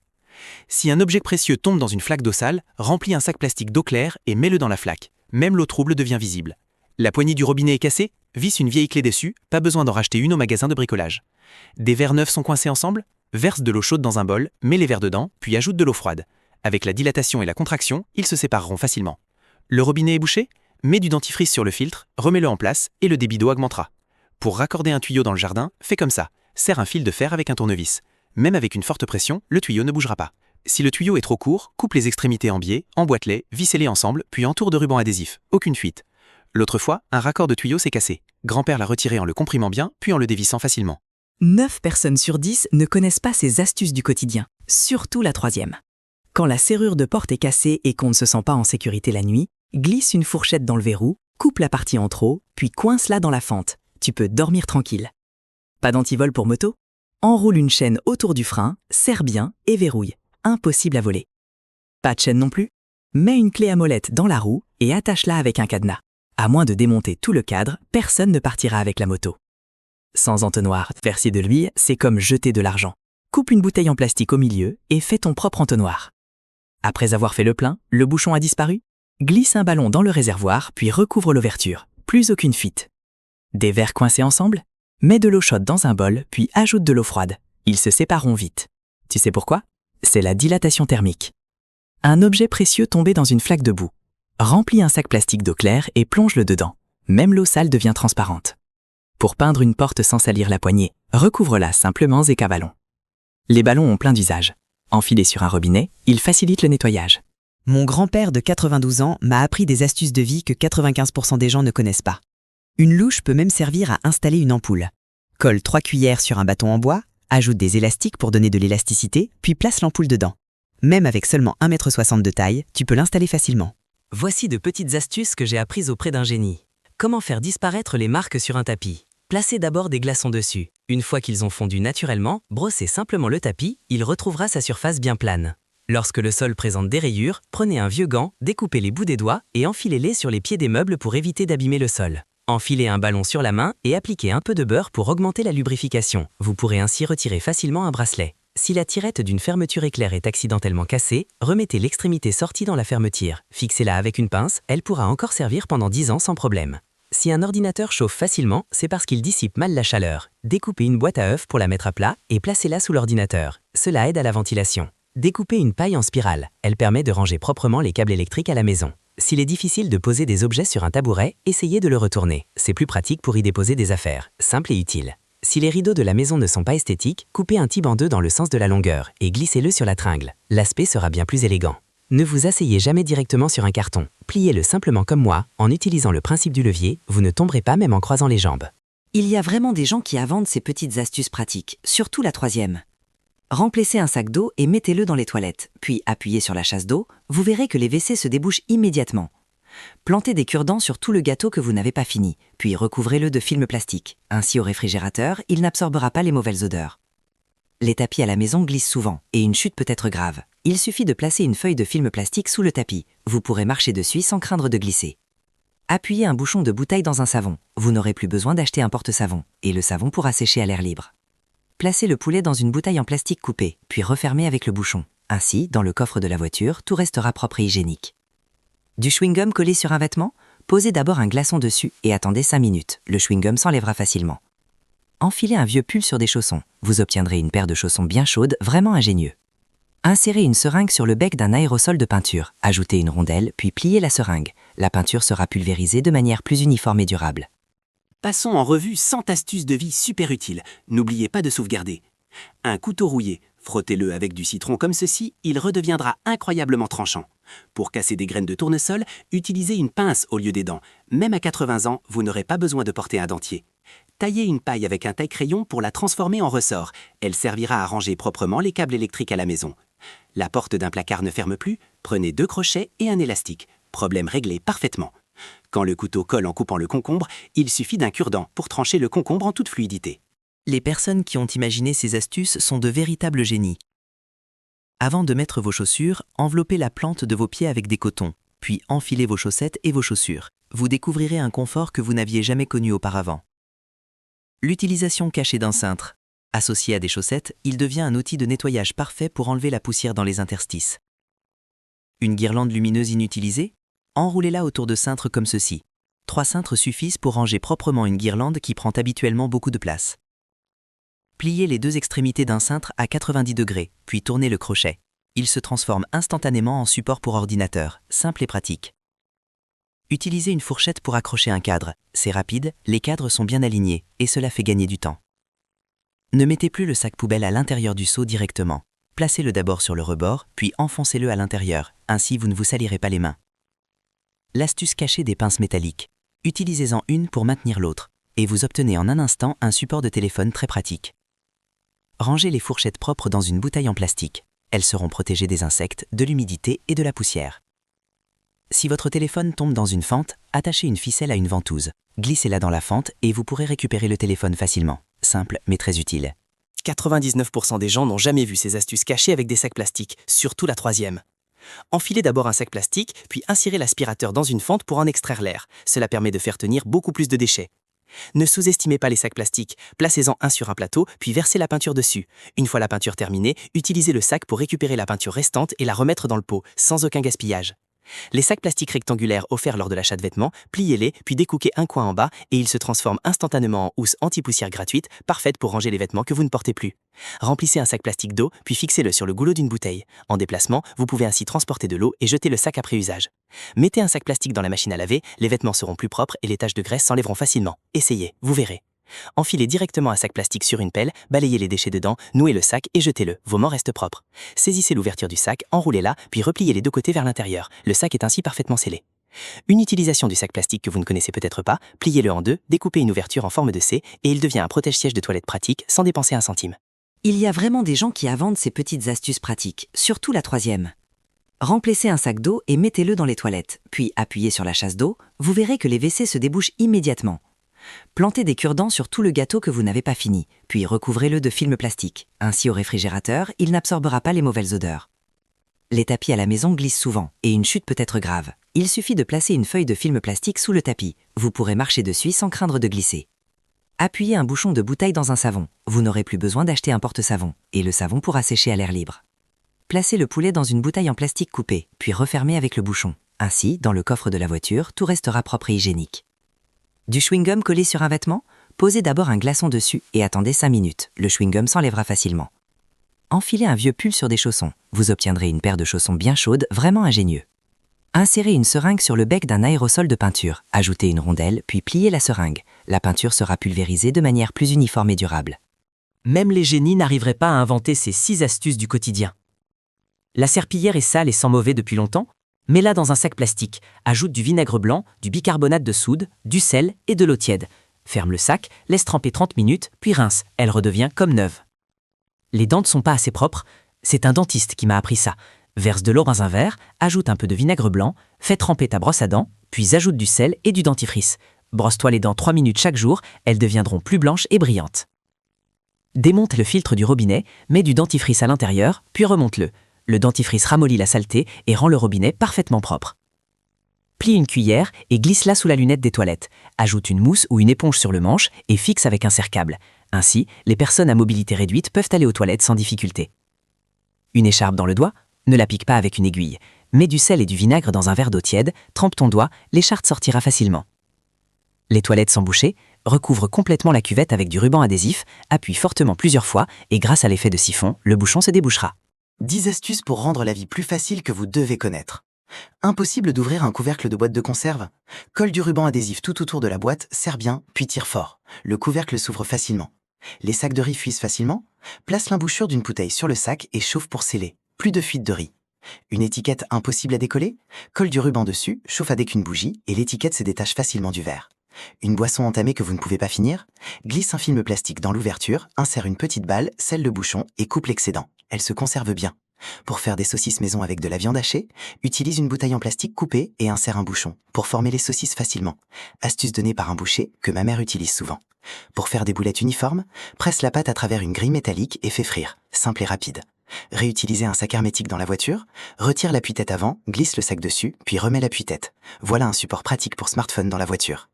Si un objet précieux tombe dans une flaque d'eau sale, remplis un sac plastique d'eau claire et mets-le dans la flaque. Même l'eau trouble devient visible. La poignée du robinet est cassée? Visse une vieille clé dessus, pas besoin d'en racheter une au magasin de bricolage. Des verres neufs sont coincés ensemble? Verse de l'eau chaude dans un bol, mets les verres dedans, puis ajoute de l'eau froide. Avec la dilatation et la contraction, ils se sépareront facilement. Le robinet est bouché? Mets du dentifrice sur le filtre, remets-le en place et le débit d'eau augmentera. Pour raccorder un tuyau dans le jardin, fais comme ça. Serre un fil de fer avec un tournevis. Même avec une forte pression, le tuyau ne bougera pas. Si le tuyau est trop court, coupe les extrémités en biais, emboîte-les, vissez-les ensemble, puis entoure de ruban adhésif. Aucune fuite. L'autre fois, un raccord de tuyau s'est cassé. Grand-père l'a retiré en le comprimant bien, puis en le dévissant facilement. 9 personnes sur 10 ne connaissent pas ces astuces du quotidien, surtout la 3e. Quand la serrure de porte est cassée et qu'on ne se sent pas en sécurité la nuit, glisse une fourchette dans le verrou, coupe la partie en trop, puis coince-la dans la fente. Tu peux dormir tranquille. Pas d'antivol pour moto? Enroule une chaîne autour du frein, serre bien et verrouille. Impossible à voler. Pas de chaîne non plus? Mets une clé à molette dans la roue et attache-la avec un cadenas. À moins de démonter tout le cadre, personne ne partira avec la moto. Sans entonnoir, verser de l'huile, c'est comme jeter de l'argent. Coupe une bouteille en plastique au milieu et fais ton propre entonnoir. Après avoir fait le plein, le bouchon a disparu? Glisse un ballon dans le réservoir puis recouvre l'ouverture. Plus aucune fuite. Des verres coincés ensemble? Mets de l'eau chaude dans un bol puis ajoute de l'eau froide. Ils se sépareront vite. Tu sais pourquoi? C'est la dilatation thermique. Un objet précieux tombé dans une flaque de boue. Remplis un sac plastique d'eau claire et plonge-le dedans. Même l'eau sale devient transparente. Pour peindre une porte sans salir la poignée, recouvre-la simplement et ballon. Les ballons ont plein d'usages. Enfilés sur un robinet, ils facilitent le nettoyage. Mon grand-père de 92 ans m'a appris des astuces de vie que 95% des gens ne connaissent pas. Une louche peut même servir à installer une ampoule. Colle 3 cuillères sur un bâton en bois, ajoute des élastiques pour donner de l'élasticité, puis place l'ampoule dedans. Même avec seulement 1,60 m de taille, tu peux l'installer facilement. Voici de petites astuces que j'ai apprises auprès d'un génie. Comment faire disparaître les marques sur un tapis? Placez d'abord des glaçons dessus. Une fois qu'ils ont fondu naturellement, brossez simplement le tapis, il retrouvera sa surface bien plane. Lorsque le sol présente des rayures, prenez un vieux gant, découpez les bouts des doigts et enfilez-les sur les pieds des meubles pour éviter d'abîmer le sol. Enfilez un ballon sur la main et appliquez un peu de beurre pour augmenter la lubrification. Vous pourrez ainsi retirer facilement un bracelet. Si la tirette d'une fermeture éclair est accidentellement cassée, remettez l'extrémité sortie dans la fermeture. Fixez-la avec une pince, elle pourra encore servir pendant 10 ans sans problème. Si un ordinateur chauffe facilement, c'est parce qu'il dissipe mal la chaleur. Découpez une boîte à œufs pour la mettre à plat et placez-la sous l'ordinateur. Cela aide à la ventilation. Découpez une paille en spirale. Elle permet de ranger proprement les câbles électriques à la maison. S'il est difficile de poser des objets sur un tabouret, essayez de le retourner. C'est plus pratique pour y déposer des affaires. Simple et utile. Si les rideaux de la maison ne sont pas esthétiques, coupez un tibant d'œuf dans le sens de la longueur et glissez-le sur la tringle. L'aspect sera bien plus élégant. Ne vous asseyez jamais directement sur un carton. Pliez-le simplement comme moi, en utilisant le principe du levier, vous ne tomberez pas même en croisant les jambes. Il y a vraiment des gens qui inventent ces petites astuces pratiques, surtout la 3e. Remplissez un sac d'eau et mettez-le dans les toilettes, puis appuyez sur la chasse d'eau, vous verrez que les WC se débouchent immédiatement. Plantez des cure-dents sur tout le gâteau que vous n'avez pas fini, puis recouvrez-le de film plastique. Ainsi au réfrigérateur, il n'absorbera pas les mauvaises odeurs. Les tapis à la maison glissent souvent, et une chute peut être grave. Il suffit de placer une feuille de film plastique sous le tapis. Vous pourrez marcher dessus sans craindre de glisser. Appuyez un bouchon de bouteille dans un savon. Vous n'aurez plus besoin d'acheter un porte-savon, et le savon pourra sécher à l'air libre. Placez le poulet dans une bouteille en plastique coupée, puis refermez avec le bouchon. Ainsi, dans le coffre de la voiture, tout restera propre et hygiénique. Du chewing-gum collé sur un vêtement? Posez d'abord un glaçon dessus et attendez 5 minutes. Le chewing-gum s'enlèvera facilement. Enfilez un vieux pull sur des chaussons. Vous obtiendrez une paire de chaussons bien chaudes, vraiment ingénieux. Insérez une seringue sur le bec d'un aérosol de peinture. Ajoutez une rondelle, puis pliez la seringue. La peinture sera pulvérisée de manière plus uniforme et durable. Passons en revue 100 astuces de vie super utiles. N'oubliez pas de sauvegarder. Un couteau rouillé, frottez-le avec du citron comme ceci, il redeviendra incroyablement tranchant. Pour casser des graines de tournesol, utilisez une pince au lieu des dents. Même à 80 ans, vous n'aurez pas besoin de porter un dentier. Taillez une paille avec un taille-crayon pour la transformer en ressort. Elle servira à ranger proprement les câbles électriques à la maison. La porte d'un placard ne ferme plus? Prenez 2 crochets et un élastique. Problème réglé parfaitement. Quand le couteau colle en coupant le concombre, il suffit d'un cure-dent pour trancher le concombre en toute fluidité. Les personnes qui ont imaginé ces astuces sont de véritables génies. Avant de mettre vos chaussures, enveloppez la plante de vos pieds avec des cotons, puis enfilez vos chaussettes et vos chaussures. Vous découvrirez un confort que vous n'aviez jamais connu auparavant. L'utilisation cachée d'un cintre. Associé à des chaussettes, il devient un outil de nettoyage parfait pour enlever la poussière dans les interstices. Une guirlande lumineuse inutilisée? Enroulez-la autour de cintres comme ceci. 3 cintres suffisent pour ranger proprement une guirlande qui prend habituellement beaucoup de place. Pliez les 2 extrémités d'un cintre à 90 degrés, puis tournez le crochet. Il se transforme instantanément en support pour ordinateur, simple et pratique. Utilisez une fourchette pour accrocher un cadre. C'est rapide, les cadres sont bien alignés, et cela fait gagner du temps. Ne mettez plus le sac poubelle à l'intérieur du seau directement. Placez-le d'abord sur le rebord, puis enfoncez-le à l'intérieur, ainsi vous ne vous salirez pas les mains. L'astuce cachée des pinces métalliques. Utilisez-en une pour maintenir l'autre, et vous obtenez en un instant un support de téléphone très pratique. Rangez les fourchettes propres dans une bouteille en plastique. Elles seront protégées des insectes, de l'humidité et de la poussière. Si votre téléphone tombe dans une fente, attachez une ficelle à une ventouse. Glissez-la dans la fente et vous pourrez récupérer le téléphone facilement. Simple mais très utile. 99% des gens n'ont jamais vu ces astuces cachées avec des sacs plastiques, surtout la 3e. Enfilez d'abord un sac plastique, puis insérez l'aspirateur dans une fente pour en extraire l'air. Cela permet de faire tenir beaucoup plus de déchets. Ne sous-estimez pas les sacs plastiques, placez-en un sur un plateau, puis versez la peinture dessus. Une fois la peinture terminée, utilisez le sac pour récupérer la peinture restante et la remettre dans le pot, sans aucun gaspillage. Les sacs plastiques rectangulaires offerts lors de l'achat de vêtements, pliez-les, puis découpez un coin en bas et ils se transforment instantanément en housse anti-poussière gratuite, parfaite pour ranger les vêtements que vous ne portez plus. Remplissez un sac plastique d'eau, puis fixez-le sur le goulot d'une bouteille. En déplacement, vous pouvez ainsi transporter de l'eau et jeter le sac après usage. Mettez un sac plastique dans la machine à laver, les vêtements seront plus propres et les taches de graisse s'enlèveront facilement. Essayez, vous verrez. Enfilez directement un sac plastique sur une pelle, balayez les déchets dedans, nouez le sac et jetez-le. Vos mains restent propres. Saisissez l'ouverture du sac, enroulez-la, puis repliez les 2 côtés vers l'intérieur. Le sac est ainsi parfaitement scellé. Une utilisation du sac plastique que vous ne connaissez peut-être pas, pliez-le en 2, découpez une ouverture en forme de C et il devient un protège-siège de toilette pratique sans dépenser un centime. Il y a vraiment des gens qui inventent ces petites astuces pratiques, surtout la 3e. Remplacez un sac d'eau et mettez-le dans les toilettes, puis appuyez sur la chasse d'eau, vous verrez que les WC se débouchent immédiatement. Plantez des cure-dents sur tout le gâteau que vous n'avez pas fini, puis recouvrez-le de film plastique. Ainsi au réfrigérateur, il n'absorbera pas les mauvaises odeurs. Les tapis à la maison glissent souvent, et une chute peut être grave. Il suffit de placer une feuille de film plastique sous le tapis. Vous pourrez marcher dessus sans craindre de glisser. Appuyez un bouchon de bouteille dans un savon. Vous n'aurez plus besoin d'acheter un porte-savon, et le savon pourra sécher à l'air libre. Placez le poulet dans une bouteille en plastique coupée, puis refermez avec le bouchon. Ainsi, dans le coffre de la voiture, tout restera propre et hygiénique. Du chewing-gum collé sur un vêtement? Posez d'abord un glaçon dessus et attendez 5 minutes. Le chewing-gum s'enlèvera facilement. Enfilez un vieux pull sur des chaussons. Vous obtiendrez une paire de chaussons bien chaudes, vraiment ingénieux. Insérez une seringue sur le bec d'un aérosol de peinture. Ajoutez une rondelle, puis pliez la seringue. La peinture sera pulvérisée de manière plus uniforme et durable. Même les génies n'arriveraient pas à inventer ces 6 astuces du quotidien. La serpillière est sale et sent mauvais depuis longtemps? Mets-la dans un sac plastique, ajoute du vinaigre blanc, du bicarbonate de soude, du sel et de l'eau tiède. Ferme le sac, laisse tremper 30 minutes, puis rince, elle redevient comme neuve. Les dents ne sont pas assez propres, c'est un dentiste qui m'a appris ça. Verse de l'eau dans un verre, ajoute un peu de vinaigre blanc, fais tremper ta brosse à dents, puis ajoute du sel et du dentifrice. Brosse-toi les dents 3 minutes chaque jour, elles deviendront plus blanches et brillantes. Démonte le filtre du robinet, mets du dentifrice à l'intérieur, puis remonte-le. Le dentifrice ramollit la saleté et rend le robinet parfaitement propre. Plie une cuillère et glisse-la sous la lunette des toilettes. Ajoute une mousse ou une éponge sur le manche et fixe avec un serre-câble. Ainsi, les personnes à mobilité réduite peuvent aller aux toilettes sans difficulté. Une écharpe dans le doigt? Ne la pique pas avec une aiguille. Mets du sel et du vinaigre dans un verre d'eau tiède, trempe ton doigt, l'écharpe sortira facilement. Les toilettes sans boucher? Recouvre complètement la cuvette avec du ruban adhésif, appuie fortement plusieurs fois et grâce à l'effet de siphon, le bouchon se débouchera. 10 astuces pour rendre la vie plus facile que vous devez connaître. Impossible d'ouvrir un couvercle de boîte de conserve? Colle du ruban adhésif tout autour de la boîte, serre bien, puis tire fort. Le couvercle s'ouvre facilement. Les sacs de riz fuisent facilement? Place l'embouchure d'une bouteille sur le sac et chauffe pour sceller. Plus de fuite de riz. Une étiquette impossible à décoller? Colle du ruban dessus, chauffe avec une bougie et l'étiquette se détache facilement du verre. Une boisson entamée que vous ne pouvez pas finir? Glisse un film plastique dans l'ouverture, insère une petite balle, scelle le bouchon et coupe l'excédent. Elle se conserve bien. Pour faire des saucisses maison avec de la viande hachée, utilise une bouteille en plastique coupée et insère un bouchon pour former les saucisses facilement. Astuce donnée par un boucher que ma mère utilise souvent. Pour faire des boulettes uniformes, presse la pâte à travers une grille métallique et fais frire, simple et rapide. Réutiliser un sac hermétique dans la voiture, retire l'appui-tête avant, glisse le sac dessus, puis remets l'appui-tête. Voilà un support pratique pour smartphone dans la voiture.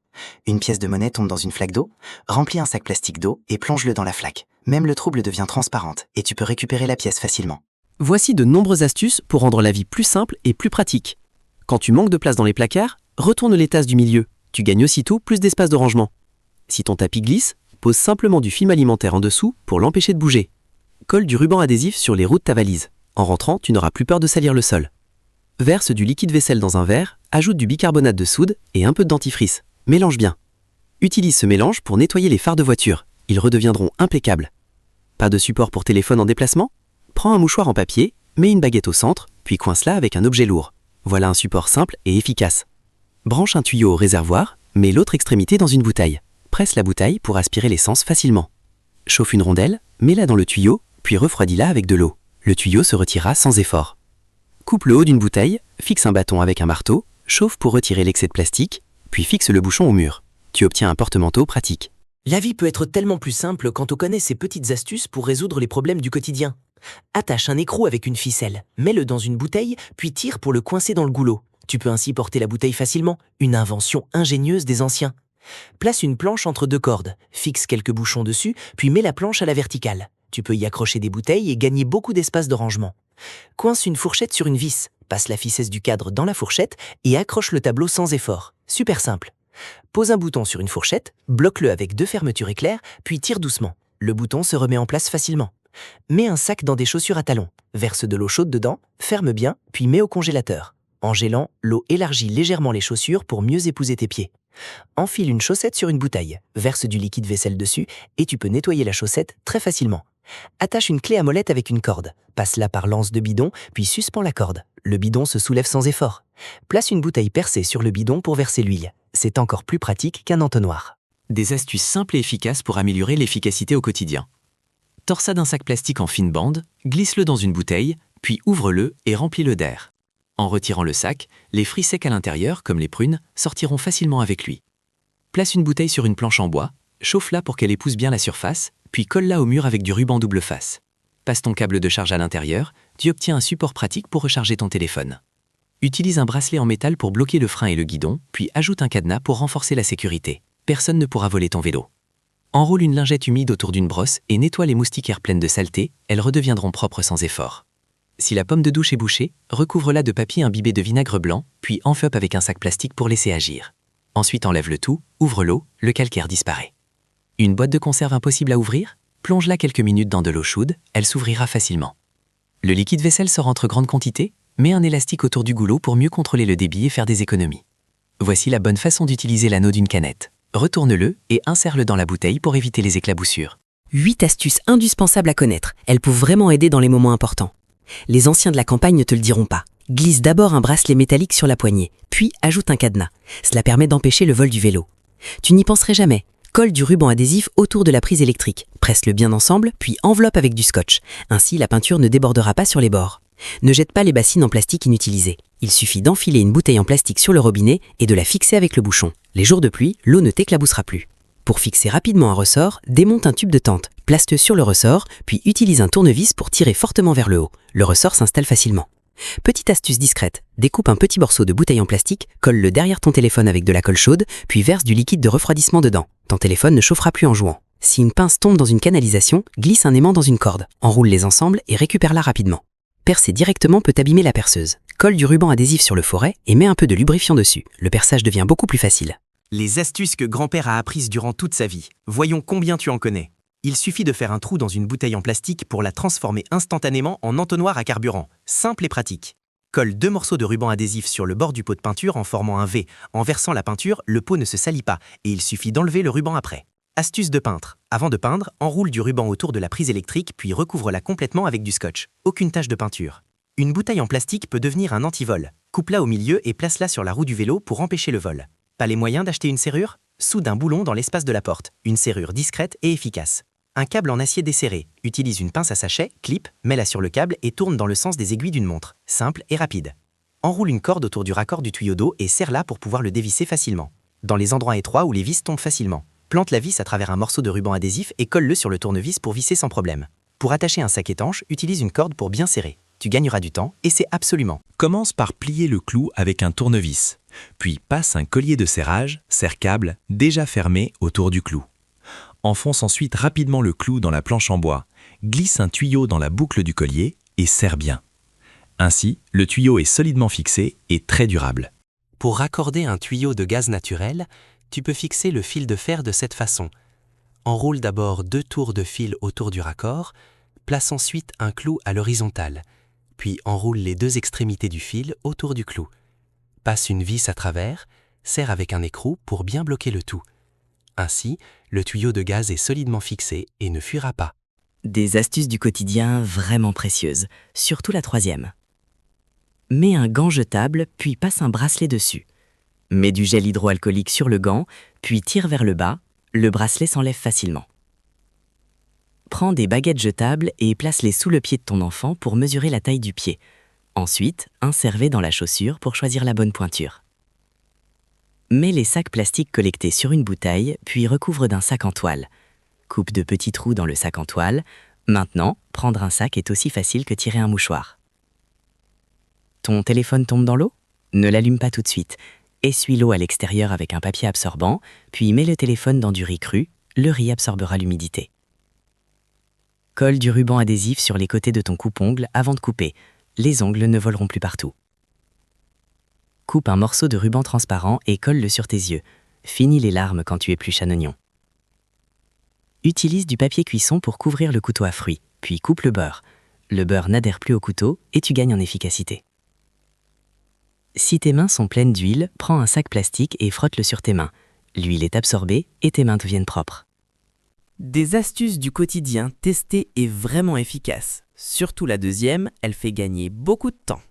Une pièce de monnaie tombe dans une flaque d'eau, remplis un sac plastique d'eau et plonge-le dans la flaque. Même le trouble devient transparente et tu peux récupérer la pièce facilement. Voici de nombreuses astuces pour rendre la vie plus simple et plus pratique. Quand tu manques de place dans les placards, retourne les tasses du milieu. Tu gagnes aussitôt plus d'espace de rangement. Si ton tapis glisse, pose simplement du film alimentaire en dessous pour l'empêcher de bouger. Colle du ruban adhésif sur les roues de ta valise. En rentrant, tu n'auras plus peur de salir le sol. Verse du liquide vaisselle dans un verre, ajoute du bicarbonate de soude et un peu de dentifrice. Mélange bien. Utilise ce mélange pour nettoyer les phares de voiture. Ils redeviendront impeccables. Pas de support pour téléphone en déplacement ? Prends un mouchoir en papier, mets une baguette au centre, puis coince-la avec un objet lourd. Voilà un support simple et efficace. Branche un tuyau au réservoir, mets l'autre extrémité dans une bouteille. Presse la bouteille pour aspirer l'essence facilement. Chauffe une rondelle, mets-la dans le tuyau, puis refroidis-la avec de l'eau. Le tuyau se retirera sans effort. Coupe le haut d'une bouteille, fixe un bâton avec un marteau, chauffe pour retirer l'excès de plastique, puis fixe le bouchon au mur. Tu obtiens un porte-manteau pratique. La vie peut être tellement plus simple quand on connaît ces petites astuces pour résoudre les problèmes du quotidien. Attache un écrou avec une ficelle, mets-le dans une bouteille, puis tire pour le coincer dans le goulot. Tu peux ainsi porter la bouteille facilement, une invention ingénieuse des anciens. Place une planche entre deux cordes, fixe quelques bouchons dessus, puis mets la planche à la verticale. Tu peux y accrocher des bouteilles et gagner beaucoup d'espace de rangement. Coince une fourchette sur une vis, passe la ficelle du cadre dans la fourchette et accroche le tableau sans effort. Super simple. Pose un bouton sur une fourchette, bloque-le avec 2 fermetures éclairs, puis tire doucement. Le bouton se remet en place facilement. Mets un sac dans des chaussures à talons, verse de l'eau chaude dedans, ferme bien, puis mets au congélateur. En gélant, l'eau élargit légèrement les chaussures pour mieux épouser tes pieds. Enfile une chaussette sur une bouteille, verse du liquide vaisselle dessus et tu peux nettoyer la chaussette très facilement. Attache une clé à molette avec une corde, passe-la par l'anse de bidon, puis suspends la corde. Le bidon se soulève sans effort. Place une bouteille percée sur le bidon pour verser l'huile. C'est encore plus pratique qu'un entonnoir. Des astuces simples et efficaces pour améliorer l'efficacité au quotidien. Torsade un sac plastique en fine bande, glisse-le dans une bouteille, puis ouvre-le et remplis-le d'air. En retirant le sac, les fruits secs à l'intérieur, comme les prunes, sortiront facilement avec lui. Place une bouteille sur une planche en bois, chauffe-la pour qu'elle épouse bien la surface, puis colle-la au mur avec du ruban double face. Passe ton câble de charge à l'intérieur, tu obtiens un support pratique pour recharger ton téléphone. Utilise un bracelet en métal pour bloquer le frein et le guidon, puis ajoute un cadenas pour renforcer la sécurité. Personne ne pourra voler ton vélo. Enroule une lingette humide autour d'une brosse et nettoie les moustiquaires pleines de saleté, elles redeviendront propres sans effort. Si la pomme de douche est bouchée, recouvre-la de papier imbibé de vinaigre blanc, puis enveloppe avec un sac plastique pour laisser agir. Ensuite enlève le tout, ouvre l'eau, le calcaire disparaît. Une boîte de conserve impossible à ouvrir ? Plonge-la quelques minutes dans de l'eau chaude, elle s'ouvrira facilement. Le liquide vaisselle sort entre grandes quantités, mets un élastique autour du goulot pour mieux contrôler le débit et faire des économies. Voici la bonne façon d'utiliser l'anneau d'une canette. Retourne-le et insère-le dans la bouteille pour éviter les éclaboussures. 8 astuces indispensables à connaître. Elles peuvent vraiment aider dans les moments importants. Les anciens de la campagne ne te le diront pas. Glisse d'abord un bracelet métallique sur la poignée, puis ajoute un cadenas. Cela permet d'empêcher le vol du vélo. Tu n'y penserais jamais. Colle du ruban adhésif autour de la prise électrique. Presse-le bien ensemble, puis enveloppe avec du scotch. Ainsi, la peinture ne débordera pas sur les bords. Ne jette pas les bassines en plastique inutilisées. Il suffit d'enfiler une bouteille en plastique sur le robinet et de la fixer avec le bouchon. Les jours de pluie, l'eau ne t'éclaboussera plus. Pour fixer rapidement un ressort, démonte un tube de tente, place-le sur le ressort, puis utilise un tournevis pour tirer fortement vers le haut. Le ressort s'installe facilement. Petite astuce discrète, découpe un petit morceau de bouteille en plastique, colle-le derrière ton téléphone avec de la colle chaude, puis verse du liquide de refroidissement dedans. Ton téléphone ne chauffera plus en jouant. Si une pince tombe dans une canalisation, glisse un aimant dans une corde, enroule-les ensemble et récupère-la rapidement. Percer directement peut abîmer la perceuse. Colle du ruban adhésif sur le forêt et mets un peu de lubrifiant dessus. Le perçage devient beaucoup plus facile. Les astuces que grand-père a apprises durant toute sa vie. Voyons combien tu en connais. Il suffit de faire un trou dans une bouteille en plastique pour la transformer instantanément en entonnoir à carburant. Simple et pratique. Colle 2 morceaux de ruban adhésif sur le bord du pot de peinture en formant un V. En versant la peinture, le pot ne se salit pas et il suffit d'enlever le ruban après. Astuce de peintre. Avant de peindre, enroule du ruban autour de la prise électrique puis recouvre-la complètement avec du scotch. Aucune tache de peinture. Une bouteille en plastique peut devenir un anti-vol. Coupe-la au milieu et place-la sur la roue du vélo pour empêcher le vol. Pas les moyens d'acheter une serrure ? Soude un boulon dans l'espace de la porte. Une serrure discrète et efficace. Un câble en acier desserré. Utilise une pince à sachet, clip, mets-la sur le câble et tourne dans le sens des aiguilles d'une montre. Simple et rapide. Enroule une corde autour du raccord du tuyau d'eau et serre-la pour pouvoir le dévisser facilement. Dans les endroits étroits où les vis tombent facilement. Plante la vis à travers un morceau de ruban adhésif et colle-le sur le tournevis pour visser sans problème. Pour attacher un sac étanche, utilise une corde pour bien serrer. Tu gagneras du temps et c'est absolument. Commence par plier le clou avec un tournevis, puis passe un collier de serrage, serre-câble, déjà fermé autour du clou. Enfonce ensuite rapidement le clou dans la planche en bois, glisse un tuyau dans la boucle du collier et serre bien. Ainsi, le tuyau est solidement fixé et très durable. Pour raccorder un tuyau de gaz naturel, tu peux fixer le fil de fer de cette façon. Enroule d'abord 2 tours de fil autour du raccord, place ensuite un clou à l'horizontale, puis enroule les 2 extrémités du fil autour du clou. Passe une vis à travers, serre avec un écrou pour bien bloquer le tout. Ainsi, le tuyau de gaz est solidement fixé et ne fuira pas. Des astuces du quotidien vraiment précieuses, surtout la troisième. Mets un gant jetable, puis passe un bracelet dessus. Mets du gel hydroalcoolique sur le gant, puis tire vers le bas, le bracelet s'enlève facilement. Prends des baguettes jetables et place-les sous le pied de ton enfant pour mesurer la taille du pied. Ensuite, insère-les dans la chaussure pour choisir la bonne pointure. Mets les sacs plastiques collectés sur une bouteille, puis recouvre d'un sac en toile. Coupe de petits trous dans le sac en toile. Maintenant, prendre un sac est aussi facile que tirer un mouchoir. Ton téléphone tombe dans l'eau ? Ne l'allume pas tout de suite. Essuie l'eau à l'extérieur avec un papier absorbant, puis mets le téléphone dans du riz cru. Le riz absorbera l'humidité. Colle du ruban adhésif sur les côtés de ton coupe-ongle avant de couper. Les ongles ne voleront plus partout. Coupe un morceau de ruban transparent et colle-le sur tes yeux. Finis les larmes quand tu épluches un oignon. Utilise du papier cuisson pour couvrir le couteau à fruits, puis coupe le beurre. Le beurre n'adhère plus au couteau et tu gagnes en efficacité. Si tes mains sont pleines d'huile, prends un sac plastique et frotte-le sur tes mains. L'huile est absorbée et tes mains deviennent propres. Des astuces du quotidien testées et vraiment efficaces. Surtout la deuxième, elle fait gagner beaucoup de temps.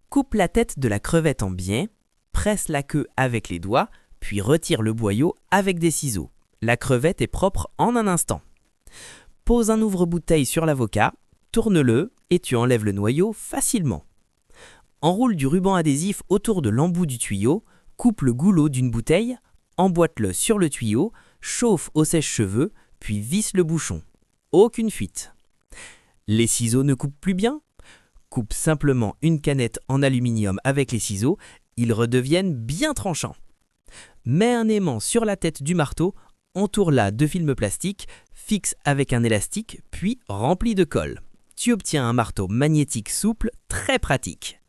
Coupe la tête de la crevette en biais, presse la queue avec les doigts, puis retire le boyau avec des ciseaux. La crevette est propre en un instant. Pose un ouvre-bouteille sur l'avocat, tourne-le et tu enlèves le noyau facilement. Enroule du ruban adhésif autour de l'embout du tuyau, coupe le goulot d'une bouteille, emboîte-le sur le tuyau, chauffe au sèche-cheveux, puis visse le bouchon. Aucune fuite. Les ciseaux ne coupent plus bien ? Coupe simplement une canette en aluminium avec les ciseaux, ils redeviennent bien tranchants. Mets un aimant sur la tête du marteau, entoure-la de film plastique, fixe avec un élastique, puis remplis de colle. Tu obtiens un marteau magnétique souple, très pratique.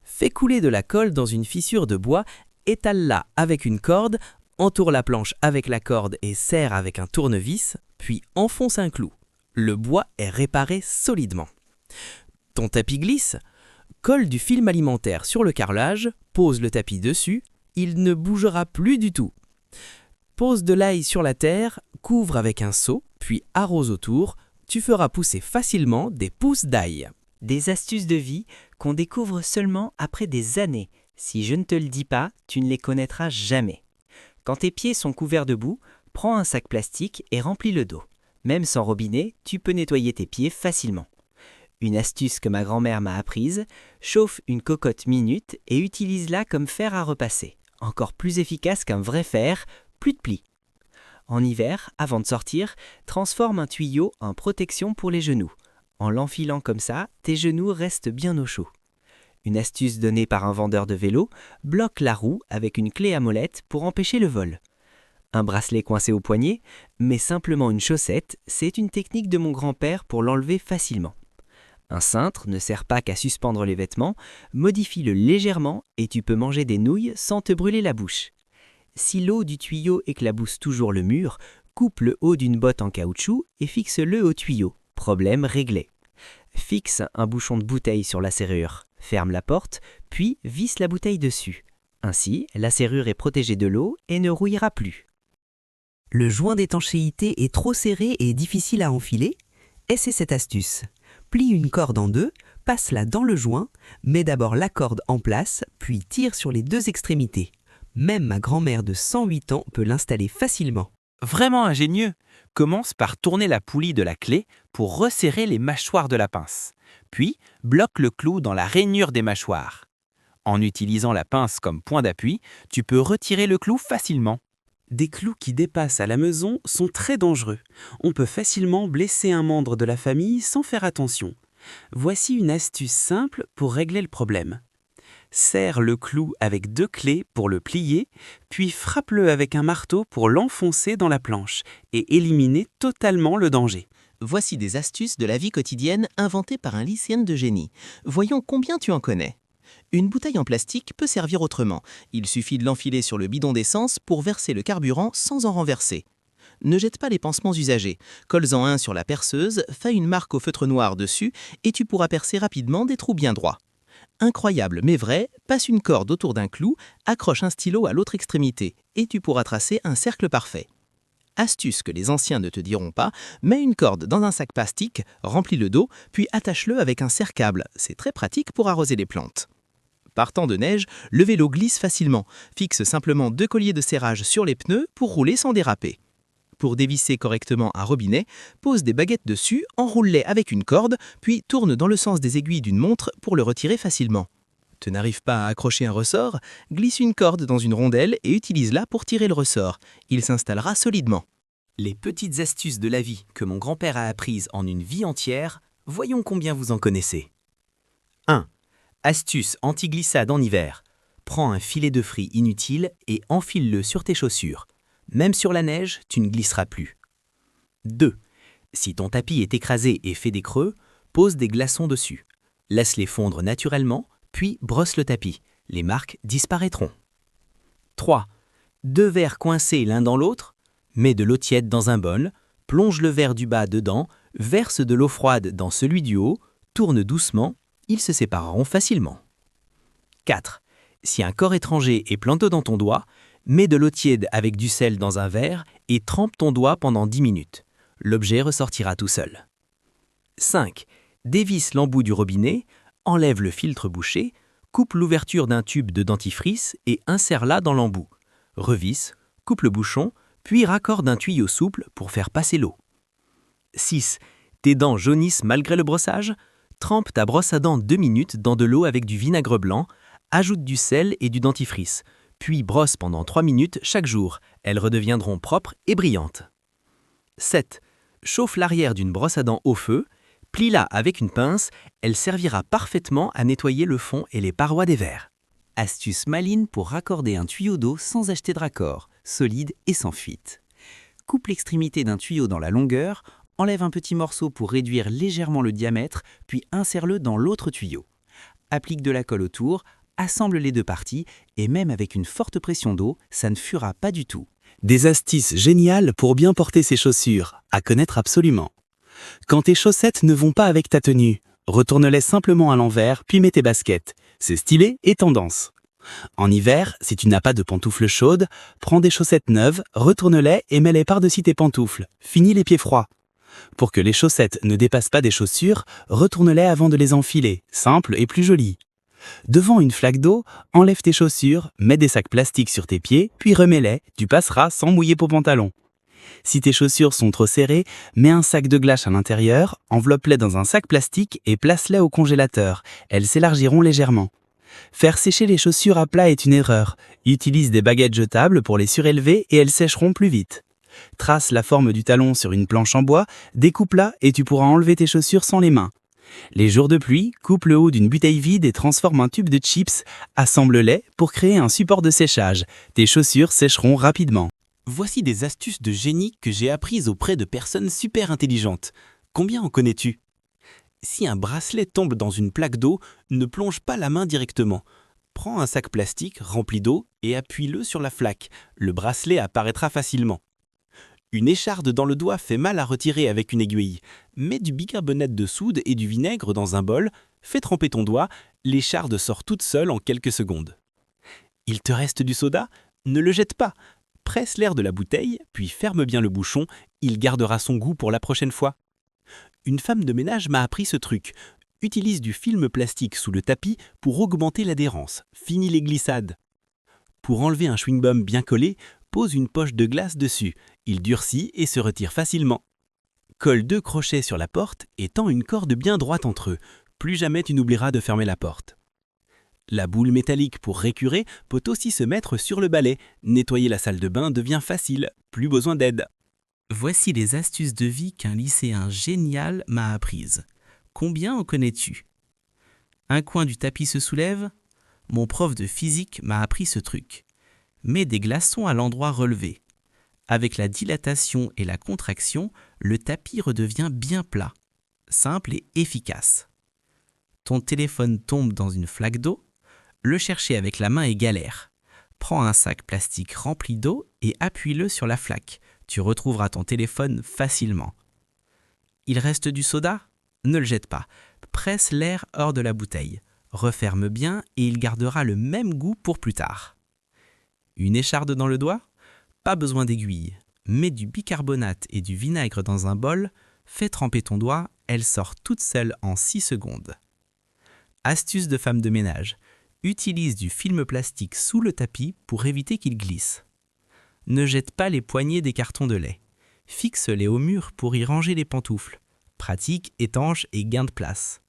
Fais couler de la colle dans une fissure de bois, étale-la avec une corde, entoure la planche avec la corde et serre avec un tournevis, puis enfonce un clou. Le bois est réparé solidement. Ton tapis glisse ? Colle du film alimentaire sur le carrelage, pose le tapis dessus, il ne bougera plus du tout. Pose de l'ail sur la terre, couvre avec un seau, puis arrose autour, tu feras pousser facilement des pousses d'ail. Des astuces de vie qu'on découvre seulement après des années. Si je ne te le dis pas, tu ne les connaîtras jamais. Quand tes pieds sont couverts de boue, prends un sac plastique et remplis le dos. Même sans robinet, tu peux nettoyer tes pieds facilement. Une astuce que ma grand-mère m'a apprise, chauffe une cocotte minute et utilise-la comme fer à repasser. Encore plus efficace qu'un vrai fer, plus de plis. En hiver, avant de sortir, transforme un tuyau en protection pour les genoux. En l'enfilant comme ça, tes genoux restent bien au chaud. Une astuce donnée par un vendeur de vélo, bloque la roue avec une clé à molette pour empêcher le vol. Un bracelet coincé au poignet, mais simplement une chaussette, c'est une technique de mon grand-père pour l'enlever facilement. Un cintre ne sert pas qu'à suspendre les vêtements, modifie-le légèrement et tu peux manger des nouilles sans te brûler la bouche. Si l'eau du tuyau éclabousse toujours le mur, coupe le haut d'une botte en caoutchouc et fixe-le au tuyau. Problème réglé. Fixe un bouchon de bouteille sur la serrure, ferme la porte, puis visse la bouteille dessus. Ainsi, la serrure est protégée de l'eau et ne rouillera plus. Le joint d'étanchéité est trop serré et difficile à enfiler ? Essaie cette astuce. Plie une corde en deux, passe-la dans le joint, mets d'abord la corde en place, puis tire sur les deux extrémités. Même ma grand-mère de 108 ans peut l'installer facilement. Vraiment ingénieux. Commence par tourner la poulie de la clé pour resserrer les mâchoires de la pince. Puis, bloque le clou dans la rainure des mâchoires. En utilisant la pince comme point d'appui, tu peux retirer le clou facilement. Des clous qui dépassent à la maison sont très dangereux. On peut facilement blesser un membre de la famille sans faire attention. Voici une astuce simple pour régler le problème. Serre le clou avec 2 clés pour le plier, puis frappe-le avec un marteau pour l'enfoncer dans la planche et éliminer totalement le danger. Voici des astuces de la vie quotidienne inventées par un lycéen de génie. Voyons combien tu en connais. Une bouteille en plastique peut servir autrement. Il suffit de l'enfiler sur le bidon d'essence pour verser le carburant sans en renverser. Ne jette pas les pansements usagés. Colle-en un sur la perceuse, fais une marque au feutre noir dessus et tu pourras percer rapidement des trous bien droits. Incroyable mais vrai, passe une corde autour d'un clou, accroche un stylo à l'autre extrémité et tu pourras tracer un cercle parfait. Astuce que les anciens ne te diront pas, mets une corde dans un sac plastique, remplis le dos, puis attache-le avec un serre-câble. C'est très pratique pour arroser les plantes. Par temps de neige, le vélo glisse facilement. Fixe simplement 2 colliers de serrage sur les pneus pour rouler sans déraper. Pour dévisser correctement un robinet, pose des baguettes dessus, enroule-les avec une corde, puis tourne dans le sens des aiguilles d'une montre pour le retirer facilement. Tu n'arrives pas à accrocher un ressort? Glisse une corde dans une rondelle et utilise-la pour tirer le ressort. Il s'installera solidement. Les petites astuces de la vie que mon grand-père a apprises en une vie entière, voyons combien vous en connaissez. 1. Astuce anti-glissade en hiver. Prends un filet de frit inutile et enfile-le sur tes chaussures. Même sur la neige, tu ne glisseras plus. 2. Si ton tapis est écrasé et fait des creux, pose des glaçons dessus. Laisse-les fondre naturellement, puis brosse le tapis. Les marques disparaîtront. 3. 2 verres coincés l'un dans l'autre, mets de l'eau tiède dans un bol, plonge le verre du bas dedans, verse de l'eau froide dans celui du haut, tourne doucement, ils se sépareront facilement. 4. Si un corps étranger est planté dans ton doigt, mets de l'eau tiède avec du sel dans un verre et trempe ton doigt pendant 10 minutes. L'objet ressortira tout seul. 5. Dévisse l'embout du robinet, enlève le filtre bouché, coupe l'ouverture d'un tube de dentifrice et insère-la dans l'embout. Revisse, coupe le bouchon, puis raccorde un tuyau souple pour faire passer l'eau. 6. Tes dents jaunissent malgré le brossage? Trempe ta brosse à dents 2 minutes dans de l'eau avec du vinaigre blanc, ajoute du sel et du dentifrice, puis brosse pendant 3 minutes chaque jour. Elles redeviendront propres et brillantes. 7. Chauffe l'arrière d'une brosse à dents au feu, plie-la avec une pince, elle servira parfaitement à nettoyer le fond et les parois des verres. Astuce maligne pour raccorder un tuyau d'eau sans acheter de raccord, solide et sans fuite. Coupe l'extrémité d'un tuyau dans la longueur, enlève un petit morceau pour réduire légèrement le diamètre, puis insère-le dans l'autre tuyau. Applique de la colle autour, assemble les 2 parties et même avec une forte pression d'eau, ça ne fuira pas du tout. Des astuces géniales pour bien porter ses chaussures, à connaître absolument. Quand tes chaussettes ne vont pas avec ta tenue, retourne-les simplement à l'envers puis mets tes baskets. C'est stylé et tendance. En hiver, si tu n'as pas de pantoufles chaudes, prends des chaussettes neuves, retourne-les et mets-les par-dessus tes pantoufles. Finis les pieds froids. Pour que les chaussettes ne dépassent pas des chaussures, retourne-les avant de les enfiler, simple et plus joli. Devant une flaque d'eau, enlève tes chaussures, mets des sacs plastiques sur tes pieds, puis remets-les, tu passeras sans mouiller ton pantalon. Si tes chaussures sont trop serrées, mets un sac de glace à l'intérieur, enveloppe-les dans un sac plastique et place-les au congélateur. Elles s'élargiront légèrement. Faire sécher les chaussures à plat est une erreur. Utilise des baguettes jetables pour les surélever et elles sécheront plus vite. Trace la forme du talon sur une planche en bois, découpe-la et tu pourras enlever tes chaussures sans les mains. Les jours de pluie, coupe le haut d'une bouteille vide et transforme un tube de chips, assemble-les pour créer un support de séchage. Tes chaussures sécheront rapidement. Voici des astuces de génie que j'ai apprises auprès de personnes super intelligentes. Combien en connais-tu? Si un bracelet tombe dans une plaque d'eau, ne plonge pas la main directement. Prends un sac plastique rempli d'eau et appuie-le sur la flaque. Le bracelet apparaîtra facilement. Une écharde dans le doigt fait mal à retirer avec une aiguille. Mets du bicarbonate de soude et du vinaigre dans un bol, fais tremper ton doigt, l'écharde sort toute seule en quelques secondes. Il te reste du soda? Ne le jette pas. Presse l'air de la bouteille, puis ferme bien le bouchon, il gardera son goût pour la prochaine fois. Une femme de ménage m'a appris ce truc. Utilise du film plastique sous le tapis pour augmenter l'adhérence. Fini les glissades. Pour enlever un chewing-gum bien collé, pose une poche de glace dessus. Il durcit et se retire facilement. Colle 2 crochets sur la porte et tends une corde bien droite entre eux. Plus jamais tu n'oublieras de fermer la porte. La boule métallique pour récurer peut aussi se mettre sur le balai. Nettoyer la salle de bain devient facile, plus besoin d'aide. Voici les astuces de vie qu'un lycéen génial m'a apprises. Combien en connais-tu? Un coin du tapis se soulève? Mon prof de physique m'a appris ce truc. Mets des glaçons à l'endroit relevé. Avec la dilatation et la contraction, le tapis redevient bien plat. Simple et efficace. Ton téléphone tombe dans une flaque d'eau? Le chercher avec la main est galère. Prends un sac plastique rempli d'eau et appuie-le sur la flaque. Tu retrouveras ton téléphone facilement. Il reste du soda? Ne le jette pas. Presse l'air hors de la bouteille. Referme bien et il gardera le même goût pour plus tard. Une écharde dans le doigt? Pas besoin d'aiguille. Mets du bicarbonate et du vinaigre dans un bol, fais tremper ton doigt, elle sort toute seule en 6 secondes. Astuce de femme de ménage. Utilise du film plastique sous le tapis pour éviter qu'il glisse. Ne jette pas les poignées des cartons de lait. Fixe-les au mur pour y ranger les pantoufles. Pratique, étanche et gain de place.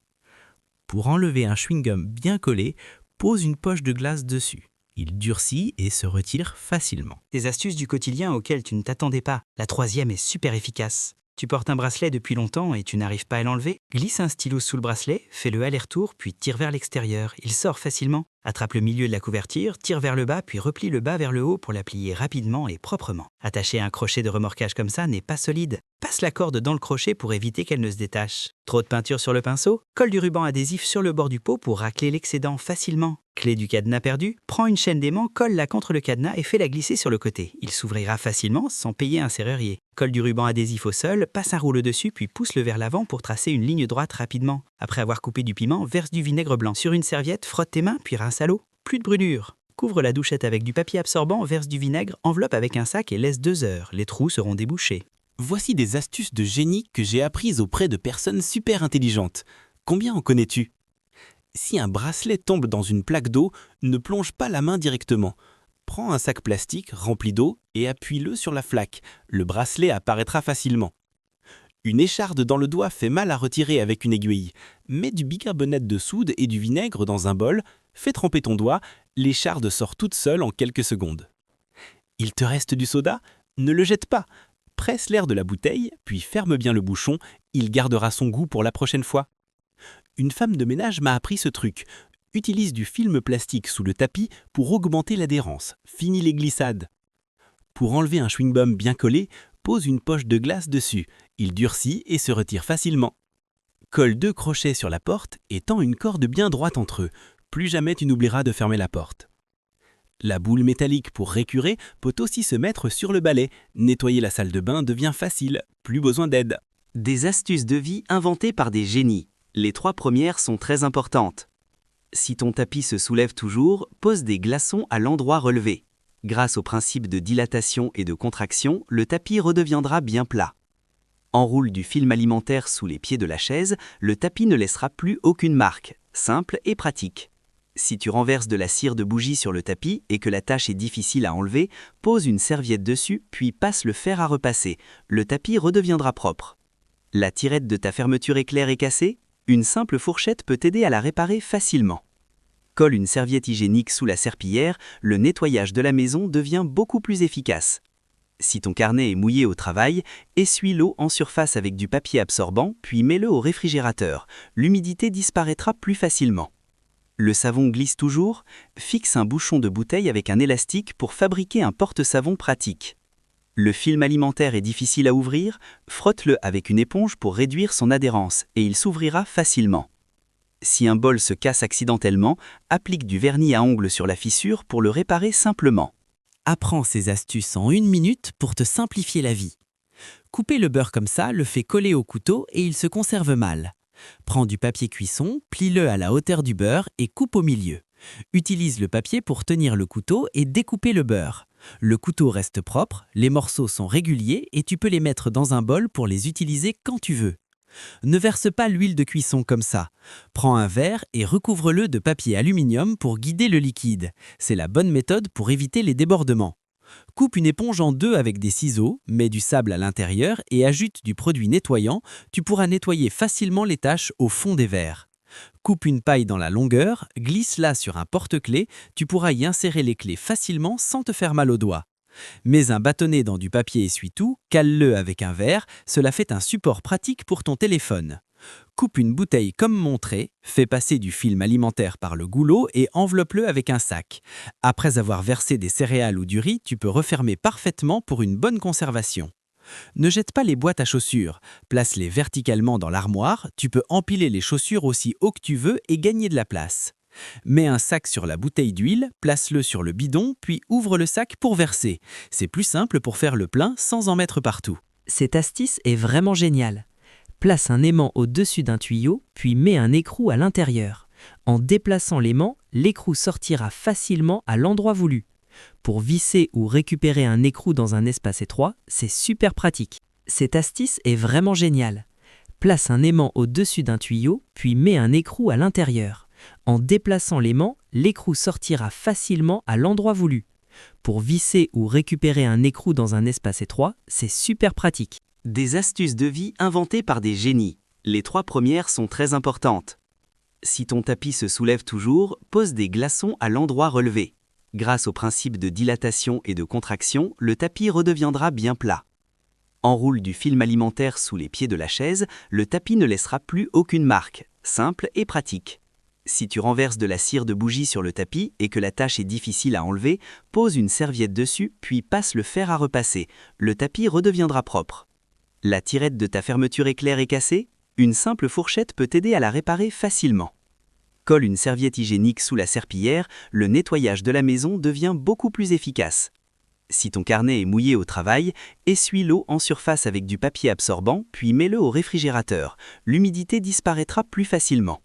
Pour enlever un chewing-gum bien collé, pose une poche de glace dessus. Il durcit et se retire facilement. Des astuces du quotidien auxquelles tu ne t'attendais pas. La 3e est super efficace. Tu portes un bracelet depuis longtemps et tu n'arrives pas à l'enlever? Glisse un stylo sous le bracelet, fais le aller-retour, puis tire vers l'extérieur. Il sort facilement. Attrape le milieu de la couverture, tire vers le bas, puis replie le bas vers le haut pour la plier rapidement et proprement. Attacher un crochet de remorquage comme ça n'est pas solide. Passe la corde dans le crochet pour éviter qu'elle ne se détache. Trop de peinture sur le pinceau? Colle du ruban adhésif sur le bord du pot pour racler l'excédent facilement. Clé du cadenas perdu? Prends une chaîne d'aimant, colle-la contre le cadenas et fais-la glisser sur le côté. Il s'ouvrira facilement sans payer un serrurier. Colle du ruban adhésif au sol, passe un rouleau dessus puis pousse-le vers l'avant pour tracer une ligne droite rapidement. Après avoir coupé du piment, verse du vinaigre blanc sur une serviette, frotte tes mains puis rince à l'eau. Plus de brûlure. Couvre la douchette avec du papier absorbant, verse du vinaigre, enveloppe avec un sac et laisse 2 heures. Les trous seront débouchés. Voici des astuces de génie que j'ai apprises auprès de personnes super intelligentes. Combien en connais-tu? Si un bracelet tombe dans une plaque d'eau, ne plonge pas la main directement. Prends un sac plastique rempli d'eau et appuie-le sur la flaque. Le bracelet apparaîtra facilement. Une écharde dans le doigt fait mal à retirer avec une aiguille. Mets du bicarbonate de soude et du vinaigre dans un bol, fais tremper ton doigt, l'écharde sort toute seule en quelques secondes. Il te reste du soda? Ne le jette pas. Presse l'air de la bouteille, puis ferme bien le bouchon, il gardera son goût pour la prochaine fois. Une femme de ménage m'a appris ce truc. Utilise du film plastique sous le tapis pour augmenter l'adhérence. Fini les glissades. Pour enlever un chewing-gum bien collé, pose une poche de glace dessus. Il durcit et se retire facilement. Colle 2 crochets sur la porte et tends une corde bien droite entre eux. Plus jamais tu n'oublieras de fermer la porte. La boule métallique pour récurer peut aussi se mettre sur le balai. Nettoyer la salle de bain devient facile, plus besoin d'aide. Des astuces de vie inventées par des génies. Les 3 premières sont très importantes. Si ton tapis se soulève toujours, pose des glaçons à l'endroit relevé. Grâce au principe de dilatation et de contraction, le tapis redeviendra bien plat. Enroule du film alimentaire sous les pieds de la chaise, le tapis ne laissera plus aucune marque. Simple et pratique. Si tu renverses de la cire de bougie sur le tapis et que la tâche est difficile à enlever, pose une serviette dessus puis passe le fer à repasser. Le tapis redeviendra propre. La tirette de ta fermeture éclair est cassée? Une simple fourchette peut t'aider à la réparer facilement. Colle une serviette hygiénique sous la serpillière, le nettoyage de la maison devient beaucoup plus efficace. Si ton carnet est mouillé au travail, essuie l'eau en surface avec du papier absorbant, puis mets-le au réfrigérateur. L'humidité disparaîtra plus facilement. Le savon glisse toujours? Fixe un bouchon de bouteille avec un élastique pour fabriquer un porte-savon pratique. Le film alimentaire est difficile à ouvrir? Frotte-le avec une éponge pour réduire son adhérence et il s'ouvrira facilement. Si un bol se casse accidentellement, applique du vernis à ongles sur la fissure pour le réparer simplement. Apprends ces astuces en 1 minute pour te simplifier la vie. Couper le beurre comme ça le fait coller au couteau et il se conserve mal. Prends du papier cuisson, plie-le à la hauteur du beurre et coupe au milieu. Utilise le papier pour tenir le couteau et découper le beurre. Le couteau reste propre, les morceaux sont réguliers et tu peux les mettre dans un bol pour les utiliser quand tu veux. Ne verse pas l'huile de cuisson comme ça. Prends un verre et recouvre-le de papier aluminium pour guider le liquide. C'est la bonne méthode pour éviter les débordements. Coupe une éponge en deux avec des ciseaux, mets du sable à l'intérieur et ajoute du produit nettoyant, tu pourras nettoyer facilement les taches au fond des verres. Coupe une paille dans la longueur, glisse-la sur un porte-clés, tu pourras y insérer les clés facilement sans te faire mal aux doigts. Mets un bâtonnet dans du papier essuie-tout, cale-le avec un verre, cela fait un support pratique pour ton téléphone. Coupe une bouteille comme montré, fais passer du film alimentaire par le goulot et enveloppe-le avec un sac. Après avoir versé des céréales ou du riz, tu peux refermer parfaitement pour une bonne conservation. Ne jette pas les boîtes à chaussures, place-les verticalement dans l'armoire, tu peux empiler les chaussures aussi haut que tu veux et gagner de la place. Mets un sac sur la bouteille d'huile, place-le sur le bidon, puis ouvre le sac pour verser. C'est plus simple pour faire le plein sans en mettre partout. Cette astuce est vraiment géniale. Place un aimant au-dessus d'un tuyau, puis mets un écrou à l'intérieur. En déplaçant l'aimant, l'écrou sortira facilement à l'endroit voulu. Pour visser ou récupérer un écrou dans un espace étroit, c'est super pratique. Cette astuce est vraiment géniale. Place un aimant au-dessus d'un tuyau, puis mets un écrou à l'intérieur. En déplaçant l'aimant, l'écrou sortira facilement à l'endroit voulu. Pour visser ou récupérer un écrou dans un espace étroit, c'est super pratique. Des astuces de vie inventées par des génies. Les 3 premières sont très importantes. Si ton tapis se soulève toujours, pose des glaçons à l'endroit relevé. Grâce au principe de dilatation et de contraction, le tapis redeviendra bien plat. Enroule du film alimentaire sous les pieds de la chaise, le tapis ne laissera plus aucune marque. Simple et pratique. Si tu renverses de la cire de bougie sur le tapis et que la tâche est difficile à enlever, pose une serviette dessus puis passe le fer à repasser. Le tapis redeviendra propre. La tirette de ta fermeture éclair est cassée? Une simple fourchette peut t'aider à la réparer facilement. Colle une serviette hygiénique sous la serpillière, le nettoyage de la maison devient beaucoup plus efficace. Si ton carnet est mouillé au travail, essuie l'eau en surface avec du papier absorbant, puis mets-le au réfrigérateur. L'humidité disparaîtra plus facilement.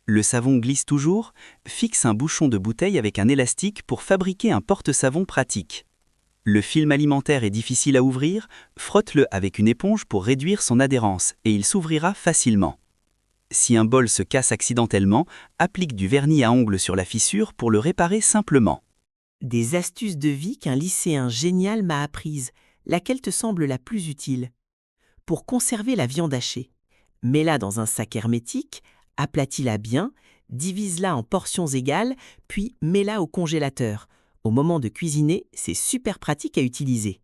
Le savon glisse toujours? Fixe un bouchon de bouteille avec un élastique pour fabriquer un porte-savon pratique. Le film alimentaire est difficile à ouvrir? Frotte-le avec une éponge pour réduire son adhérence et il s'ouvrira facilement. Si un bol se casse accidentellement, applique du vernis à ongles sur la fissure pour le réparer simplement. Des astuces de vie qu'un lycéen génial m'a apprises. Laquelle te semble la plus utile? Pour conserver la viande hachée, mets-la dans un sac hermétique, aplatis-la bien, divise-la en portions égales, puis mets-la au congélateur. Au moment de cuisiner, c'est super pratique à utiliser.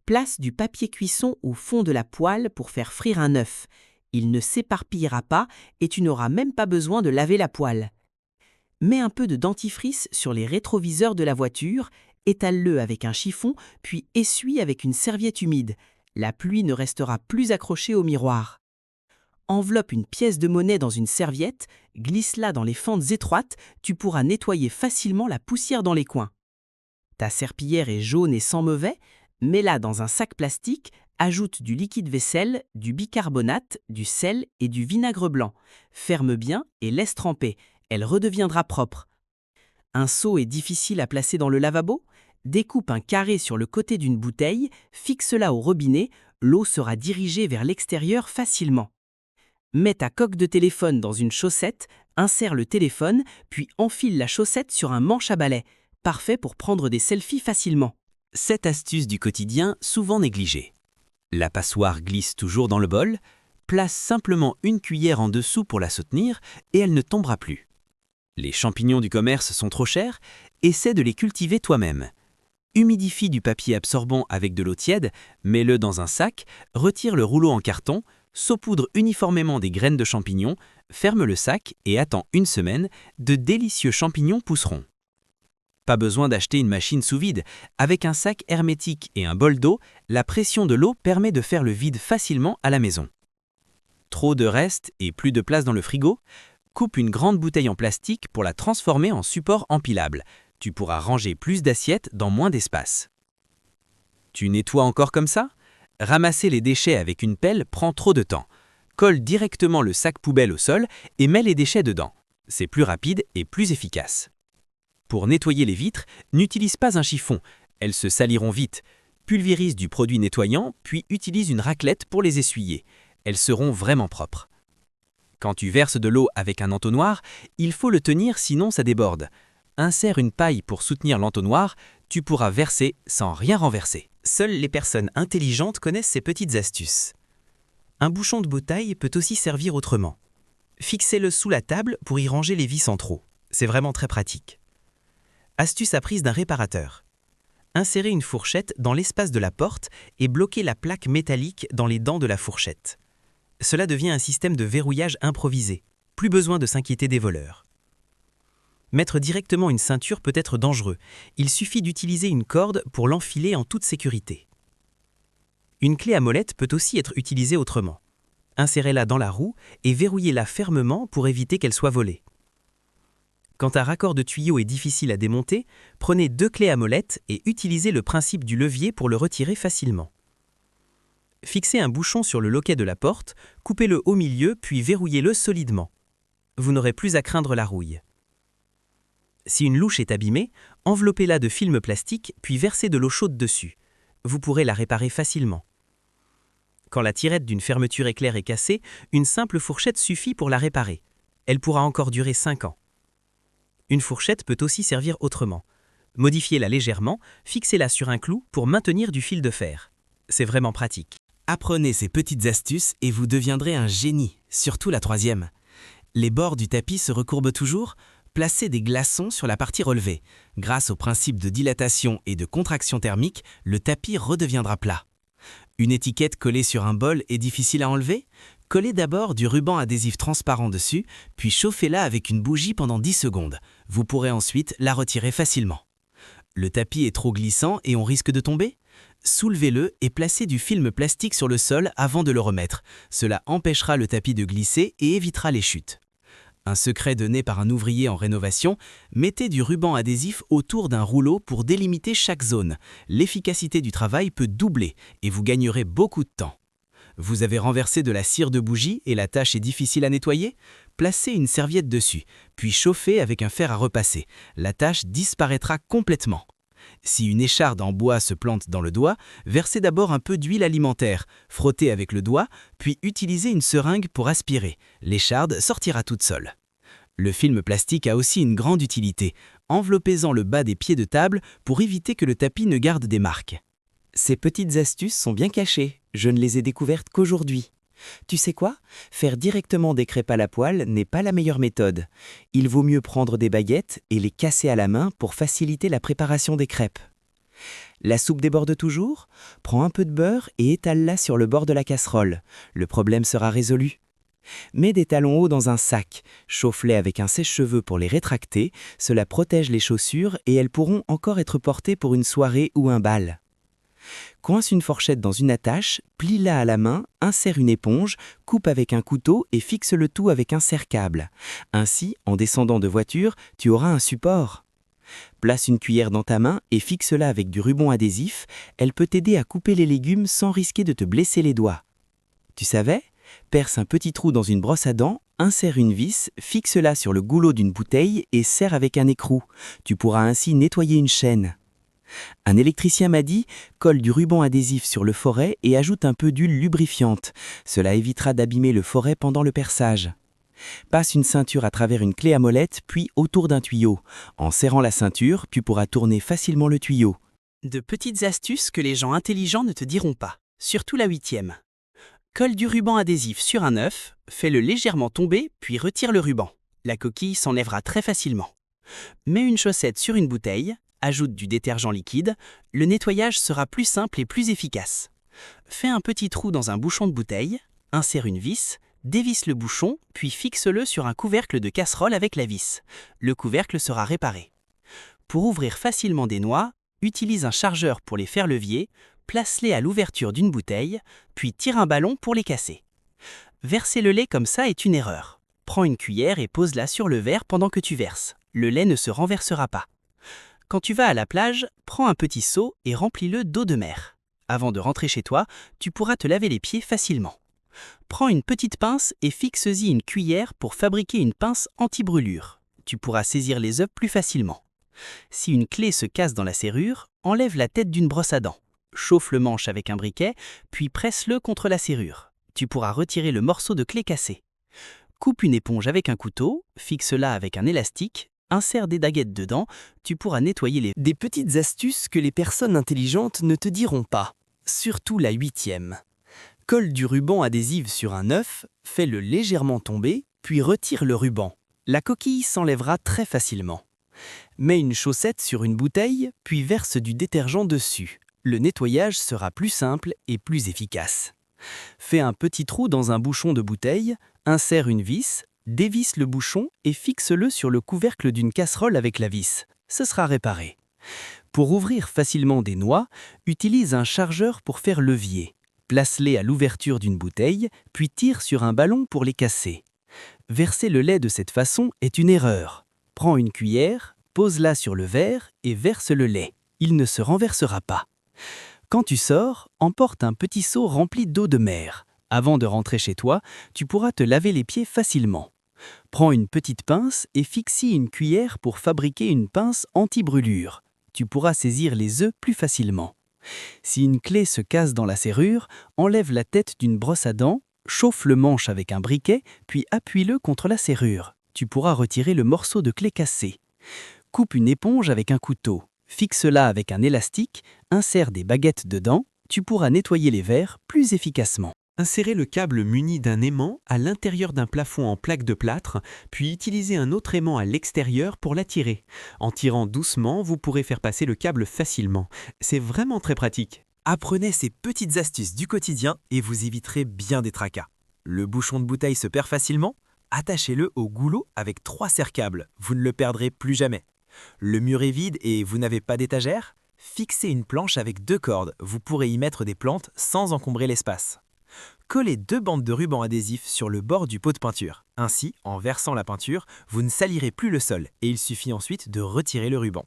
Place du papier cuisson au fond de la poêle pour faire frire un œuf. Il ne s'éparpillera pas et tu n'auras même pas besoin de laver la poêle. Mets un peu de dentifrice sur les rétroviseurs de la voiture, étale-le avec un chiffon, puis essuie avec une serviette humide. La pluie ne restera plus accrochée au miroir. Enveloppe une pièce de monnaie dans une serviette, glisse-la dans les fentes étroites, tu pourras nettoyer facilement la poussière dans les coins. Ta serpillière est jaune et sans mauvais, mets-la dans un sac plastique, ajoute du liquide vaisselle, du bicarbonate, du sel et du vinaigre blanc. Ferme bien et laisse tremper, elle redeviendra propre. Un seau est difficile à placer dans le lavabo? Découpe un carré sur le côté d'une bouteille, fixe-la au robinet, l'eau sera dirigée vers l'extérieur facilement. Mets ta coque de téléphone dans une chaussette, insère le téléphone, puis enfile la chaussette sur un manche à balai. Parfait pour prendre des selfies facilement. Cette astuce du quotidien souvent négligée. La passoire glisse toujours dans le bol, place simplement une cuillère en dessous pour la soutenir et elle ne tombera plus. Les champignons du commerce sont trop chers, essaie de les cultiver toi-même. Humidifie du papier absorbant avec de l'eau tiède, mets-le dans un sac, retire le rouleau en carton, saupoudre uniformément des graines de champignons, ferme le sac et attends une semaine, de délicieux champignons pousseront. Pas besoin d'acheter une machine sous vide. Avec un sac hermétique et un bol d'eau, la pression de l'eau permet de faire le vide facilement à la maison. Trop de restes et plus de place dans le frigo? Coupe une grande bouteille en plastique pour la transformer en support empilable. Tu pourras ranger plus d'assiettes dans moins d'espace. Tu nettoies encore comme ça? Ramasser les déchets avec une pelle prend trop de temps. Colle directement le sac poubelle au sol et mets les déchets dedans. C'est plus rapide et plus efficace. Pour nettoyer les vitres, n'utilise pas un chiffon, elles se saliront vite. Pulvérise du produit nettoyant, puis utilise une raclette pour les essuyer. Elles seront vraiment propres. Quand tu verses de l'eau avec un entonnoir, il faut le tenir sinon ça déborde. Insère une paille pour soutenir l'entonnoir, tu pourras verser sans rien renverser. Seules les personnes intelligentes connaissent ces petites astuces. Un bouchon de bouteille peut aussi servir autrement. Fixez-le sous la table pour y ranger les vis en trop. C'est vraiment très pratique. Astuce apprise d'un réparateur. Insérez une fourchette dans l'espace de la porte et bloquez la plaque métallique dans les dents de la fourchette. Cela devient un système de verrouillage improvisé. Plus besoin de s'inquiéter des voleurs. Mettre directement une ceinture peut être dangereux. Il suffit d'utiliser une corde pour l'enfiler en toute sécurité. Une clé à molette peut aussi être utilisée autrement. Insérez-la dans la roue et verrouillez-la fermement pour éviter qu'elle soit volée. Quand un raccord de tuyau est difficile à démonter, prenez 2 clés à molette et utilisez le principe du levier pour le retirer facilement. Fixez un bouchon sur le loquet de la porte, coupez-le au milieu puis verrouillez-le solidement. Vous n'aurez plus à craindre la rouille. Si une louche est abîmée, enveloppez-la de film plastique puis versez de l'eau chaude dessus. Vous pourrez la réparer facilement. Quand la tirette d'une fermeture éclair est cassée, une simple fourchette suffit pour la réparer. Elle pourra encore durer 5 ans. Une fourchette peut aussi servir autrement. Modifiez-la légèrement, fixez-la sur un clou pour maintenir du fil de fer. C'est vraiment pratique. Apprenez ces petites astuces et vous deviendrez un génie, surtout la 3e. Les bords du tapis se recourbent toujours. Placez des glaçons sur la partie relevée. Grâce au principe de dilatation et de contraction thermique, le tapis redeviendra plat. Une étiquette collée sur un bol est difficile à enlever? Collez d'abord du ruban adhésif transparent dessus, puis chauffez-la avec une bougie pendant 10 secondes. Vous pourrez ensuite la retirer facilement. Le tapis est trop glissant et on risque de tomber? Soulevez-le et placez du film plastique sur le sol avant de le remettre. Cela empêchera le tapis de glisser et évitera les chutes. Un secret donné par un ouvrier en rénovation, mettez du ruban adhésif autour d'un rouleau pour délimiter chaque zone. L'efficacité du travail peut doubler et vous gagnerez beaucoup de temps. Vous avez renversé de la cire de bougie et la tâche est difficile à nettoyer? Placez une serviette dessus, puis chauffez avec un fer à repasser. La tâche disparaîtra complètement. Si une écharde en bois se plante dans le doigt, versez d'abord un peu d'huile alimentaire, frottez avec le doigt, puis utilisez une seringue pour aspirer. L'écharde sortira toute seule. Le film plastique a aussi une grande utilité. Enveloppez-en le bas des pieds de table pour éviter que le tapis ne garde des marques. Ces petites astuces sont bien cachées. Je ne les ai découvertes qu'aujourd'hui. Tu sais quoi? Faire directement des crêpes à la poêle n'est pas la meilleure méthode. Il vaut mieux prendre des baguettes et les casser à la main pour faciliter la préparation des crêpes. La soupe déborde toujours? Prends un peu de beurre et étale-la sur le bord de la casserole. Le problème sera résolu. Mets des talons hauts dans un sac, chauffe-les avec un sèche-cheveux pour les rétracter, cela protège les chaussures et elles pourront encore être portées pour une soirée ou un bal. Coince une fourchette dans une attache, plie-la à la main, insère une éponge, coupe avec un couteau et fixe le tout avec un serre-câble. Ainsi, en descendant de voiture, tu auras un support. Place une cuillère dans ta main et fixe-la avec du ruban adhésif, elle peut t'aider à couper les légumes sans risquer de te blesser les doigts. Tu savais? Perce un petit trou dans une brosse à dents, insère une vis, fixe-la sur le goulot d'une bouteille et serre avec un écrou. Tu pourras ainsi nettoyer une chaîne. Un électricien m'a dit, colle du ruban adhésif sur le foret et ajoute un peu d'huile lubrifiante. Cela évitera d'abîmer le foret pendant le perçage. Passe une ceinture à travers une clé à molette, puis autour d'un tuyau. En serrant la ceinture, tu pourras tourner facilement le tuyau. De petites astuces que les gens intelligents ne te diront pas, surtout la 8e. Colle du ruban adhésif sur un œuf, fais-le légèrement tomber, puis retire le ruban. La coquille s'enlèvera très facilement. Mets une chaussette sur une bouteille, ajoute du détergent liquide, le nettoyage sera plus simple et plus efficace. Fais un petit trou dans un bouchon de bouteille, insère une vis, dévisse le bouchon, puis fixe-le sur un couvercle de casserole avec la vis. Le couvercle sera réparé. Pour ouvrir facilement des noix, utilise un chargeur pour les faire levier, place-les à l'ouverture d'une bouteille, puis tire un ballon pour les casser. Verser le lait comme ça est une erreur. Prends une cuillère et pose-la sur le verre pendant que tu verses. Le lait ne se renversera pas. Quand tu vas à la plage, prends un petit seau et remplis-le d'eau de mer. Avant de rentrer chez toi, tu pourras te laver les pieds facilement. Prends une petite pince et fixe-y une cuillère pour fabriquer une pince anti-brûlure. Tu pourras saisir les œufs plus facilement. Si une clé se casse dans la serrure, enlève la tête d'une brosse à dents. Chauffe le manche avec un briquet, puis presse-le contre la serrure. Tu pourras retirer le morceau de clé cassé. Coupe une éponge avec un couteau, fixe-la avec un élastique, Insère des baguettes dedans, tu pourras nettoyer les... Des petites astuces que les personnes intelligentes ne te diront pas. Surtout la 8e. Colle du ruban adhésif sur un œuf, fais-le légèrement tomber, puis retire le ruban. La coquille s'enlèvera très facilement. Mets une chaussette sur une bouteille, puis verse du détergent dessus. Le nettoyage sera plus simple et plus efficace. Fais un petit trou dans un bouchon de bouteille, insère une vis, dévisse le bouchon et fixe-le sur le couvercle d'une casserole avec la vis. Ce sera réparé. Pour ouvrir facilement des noix, utilise un chargeur pour faire levier. Place-les à l'ouverture d'une bouteille, puis tire sur un ballon pour les casser. Verser le lait de cette façon est une erreur. Prends une cuillère, pose-la sur le verre et verse le lait. Il ne se renversera pas. Quand tu sors, emporte un petit seau rempli d'eau de mer. Avant de rentrer chez toi, tu pourras te laver les pieds facilement. Prends une petite pince et fixe-y une cuillère pour fabriquer une pince anti-brûlure. Tu pourras saisir les œufs plus facilement. Si une clé se casse dans la serrure, enlève la tête d'une brosse à dents, chauffe le manche avec un briquet, puis appuie-le contre la serrure. Tu pourras retirer le morceau de clé cassé. Coupe une éponge avec un couteau. Fixe-la avec un élastique, insère des baguettes dedans, tu pourras nettoyer les verres plus efficacement. Insérez le câble muni d'un aimant à l'intérieur d'un plafond en plaque de plâtre, puis utilisez un autre aimant à l'extérieur pour l'attirer. En tirant doucement, vous pourrez faire passer le câble facilement. C'est vraiment très pratique. Apprenez ces petites astuces du quotidien et vous éviterez bien des tracas. Le bouchon de bouteille se perd facilement? Attachez-le au goulot avec 3 serre-câbles. Vous ne le perdrez plus jamais. Le mur est vide et vous n'avez pas d'étagère? Fixez une planche avec 2 cordes. Vous pourrez y mettre des plantes sans encombrer l'espace. Collez 2 bandes de ruban adhésif sur le bord du pot de peinture. Ainsi, en versant la peinture, vous ne salirez plus le sol et il suffit ensuite de retirer le ruban.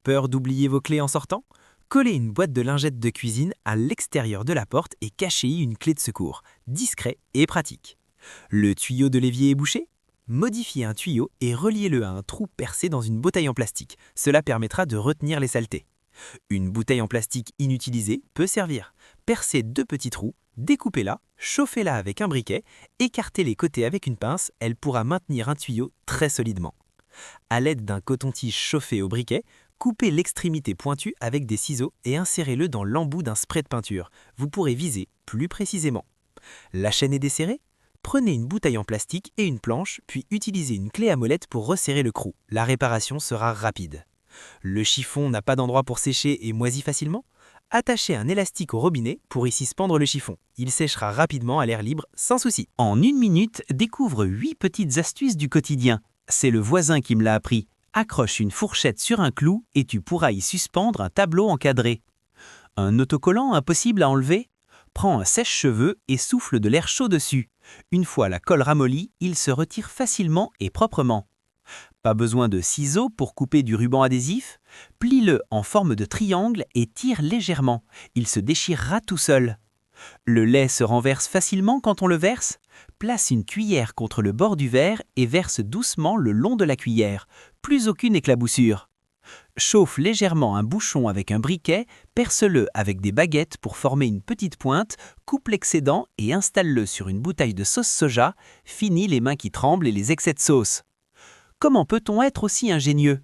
Peur d'oublier vos clés en sortant? Collez une boîte de lingettes de cuisine à l'extérieur de la porte et cachez-y une clé de secours, discret et pratique. Le tuyau de l'évier est bouché? Modifiez un tuyau et reliez-le à un trou percé dans une bouteille en plastique. Cela permettra de retenir les saletés. Une bouteille en plastique inutilisée peut servir. Percez 2 petits trous, découpez-la, chauffez-la avec un briquet, écartez les côtés avec une pince, elle pourra maintenir un tuyau très solidement. À l'aide d'un coton-tige chauffé au briquet, coupez l'extrémité pointue avec des ciseaux et insérez-le dans l'embout d'un spray de peinture. Vous pourrez viser plus précisément. La chaîne est desserrée? Prenez une bouteille en plastique et une planche, puis utilisez une clé à molette pour resserrer le crou. La réparation sera rapide. Le chiffon n'a pas d'endroit pour sécher et moisit facilement? Attachez un élastique au robinet pour y suspendre le chiffon. Il séchera rapidement à l'air libre sans souci. En 1 minute, découvre 8 petites astuces du quotidien. C'est le voisin qui me l'a appris. Accroche une fourchette sur un clou et tu pourras y suspendre un tableau encadré. Un autocollant impossible à enlever? Prends un sèche-cheveux et souffle de l'air chaud dessus. Une fois la colle ramollie, il se retire facilement et proprement. Pas besoin de ciseaux pour couper du ruban adhésif? Plie-le en forme de triangle et tire légèrement. Il se déchirera tout seul. Le lait se renverse facilement quand on le verse? Place une cuillère contre le bord du verre et verse doucement le long de la cuillère. Plus aucune éclaboussure. Chauffe légèrement un bouchon avec un briquet, perce-le avec des baguettes pour former une petite pointe, coupe l'excédent et installe-le sur une bouteille de sauce soja. Fini les mains qui tremblent et les excès de sauce. Comment peut-on être aussi ingénieux?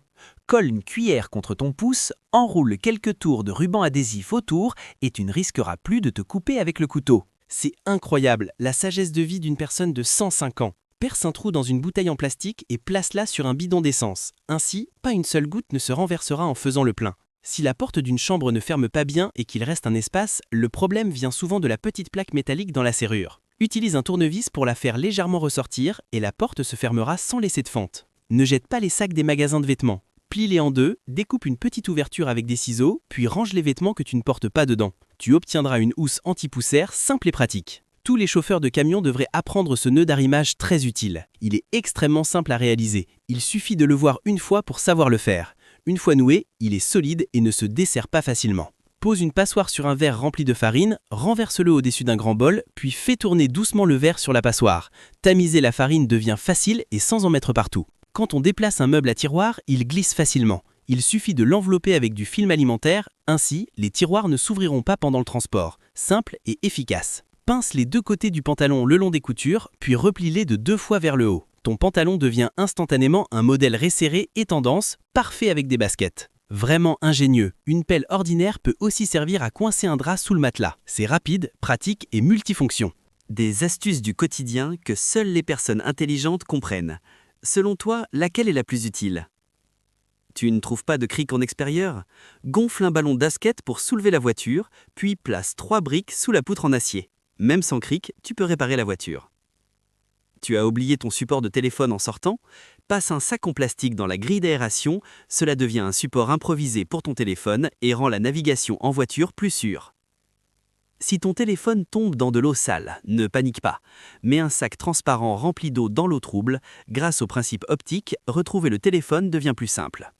Colle une cuillère contre ton pouce, enroule quelques tours de ruban adhésif autour et tu ne risqueras plus de te couper avec le couteau. C'est incroyable, la sagesse de vie d'une personne de 105 ans. Perce un trou dans une bouteille en plastique et place-la sur un bidon d'essence. Ainsi, pas une seule goutte ne se renversera en faisant le plein. Si la porte d'une chambre ne ferme pas bien et qu'il reste un espace, le problème vient souvent de la petite plaque métallique dans la serrure. Utilise un tournevis pour la faire légèrement ressortir et la porte se fermera sans laisser de fente. Ne jette pas les sacs des magasins de vêtements. Plie-les en 2, découpe une petite ouverture avec des ciseaux, puis range les vêtements que tu ne portes pas dedans. Tu obtiendras une housse anti-poussière simple et pratique. Tous les chauffeurs de camions devraient apprendre ce nœud d'arrimage très utile. Il est extrêmement simple à réaliser. Il suffit de le voir une fois pour savoir le faire. Une fois noué, il est solide et ne se desserre pas facilement. Pose une passoire sur un verre rempli de farine, renverse-le au-dessus d'un grand bol, puis fais tourner doucement le verre sur la passoire. Tamiser la farine devient facile et sans en mettre partout. Quand on déplace un meuble à tiroir, il glisse facilement. Il suffit de l'envelopper avec du film alimentaire, ainsi les tiroirs ne s'ouvriront pas pendant le transport. Simple et efficace. Pince les 2 côtés du pantalon le long des coutures, puis replie-les de 2 fois vers le haut. Ton pantalon devient instantanément un modèle resserré et tendance, parfait avec des baskets. Vraiment ingénieux, une pelle ordinaire peut aussi servir à coincer un drap sous le matelas. C'est rapide, pratique et multifonction. Des astuces du quotidien que seules les personnes intelligentes comprennent. Selon toi, laquelle est la plus utile? Tu ne trouves pas de cric en extérieur? Gonfle un ballon d'asket pour soulever la voiture, puis place 3 briques sous la poutre en acier. Même sans cric, tu peux réparer la voiture. Tu as oublié ton support de téléphone en sortant? Passe un sac en plastique dans la grille d'aération, cela devient un support improvisé pour ton téléphone et rend la navigation en voiture plus sûre. Si ton téléphone tombe dans de l'eau sale, ne panique pas. Mets un sac transparent rempli d'eau dans l'eau trouble. Grâce au principe optique, retrouver le téléphone devient plus simple.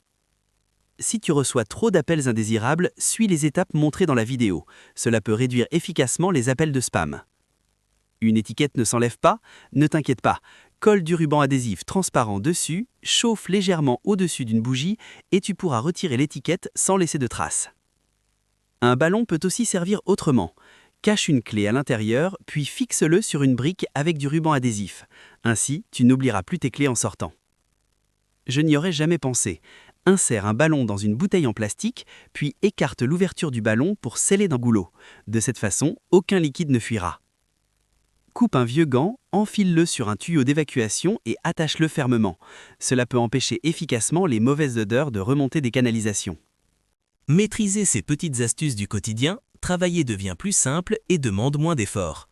Si tu reçois trop d'appels indésirables, suis les étapes montrées dans la vidéo. Cela peut réduire efficacement les appels de spam. Une étiquette ne s'enlève pas? Ne t'inquiète pas. Colle du ruban adhésif transparent dessus, chauffe légèrement au-dessus d'une bougie et tu pourras retirer l'étiquette sans laisser de traces. Un ballon peut aussi servir autrement. Cache une clé à l'intérieur, puis fixe-le sur une brique avec du ruban adhésif. Ainsi, tu n'oublieras plus tes clés en sortant. Je n'y aurais jamais pensé. Insère un ballon dans une bouteille en plastique, puis écarte l'ouverture du ballon pour sceller d'un goulot. De cette façon, aucun liquide ne fuira. Coupe un vieux gant, enfile-le sur un tuyau d'évacuation et attache-le fermement. Cela peut empêcher efficacement les mauvaises odeurs de remonter des canalisations. Maîtriser ces petites astuces du quotidien, travailler devient plus simple et demande moins d'efforts.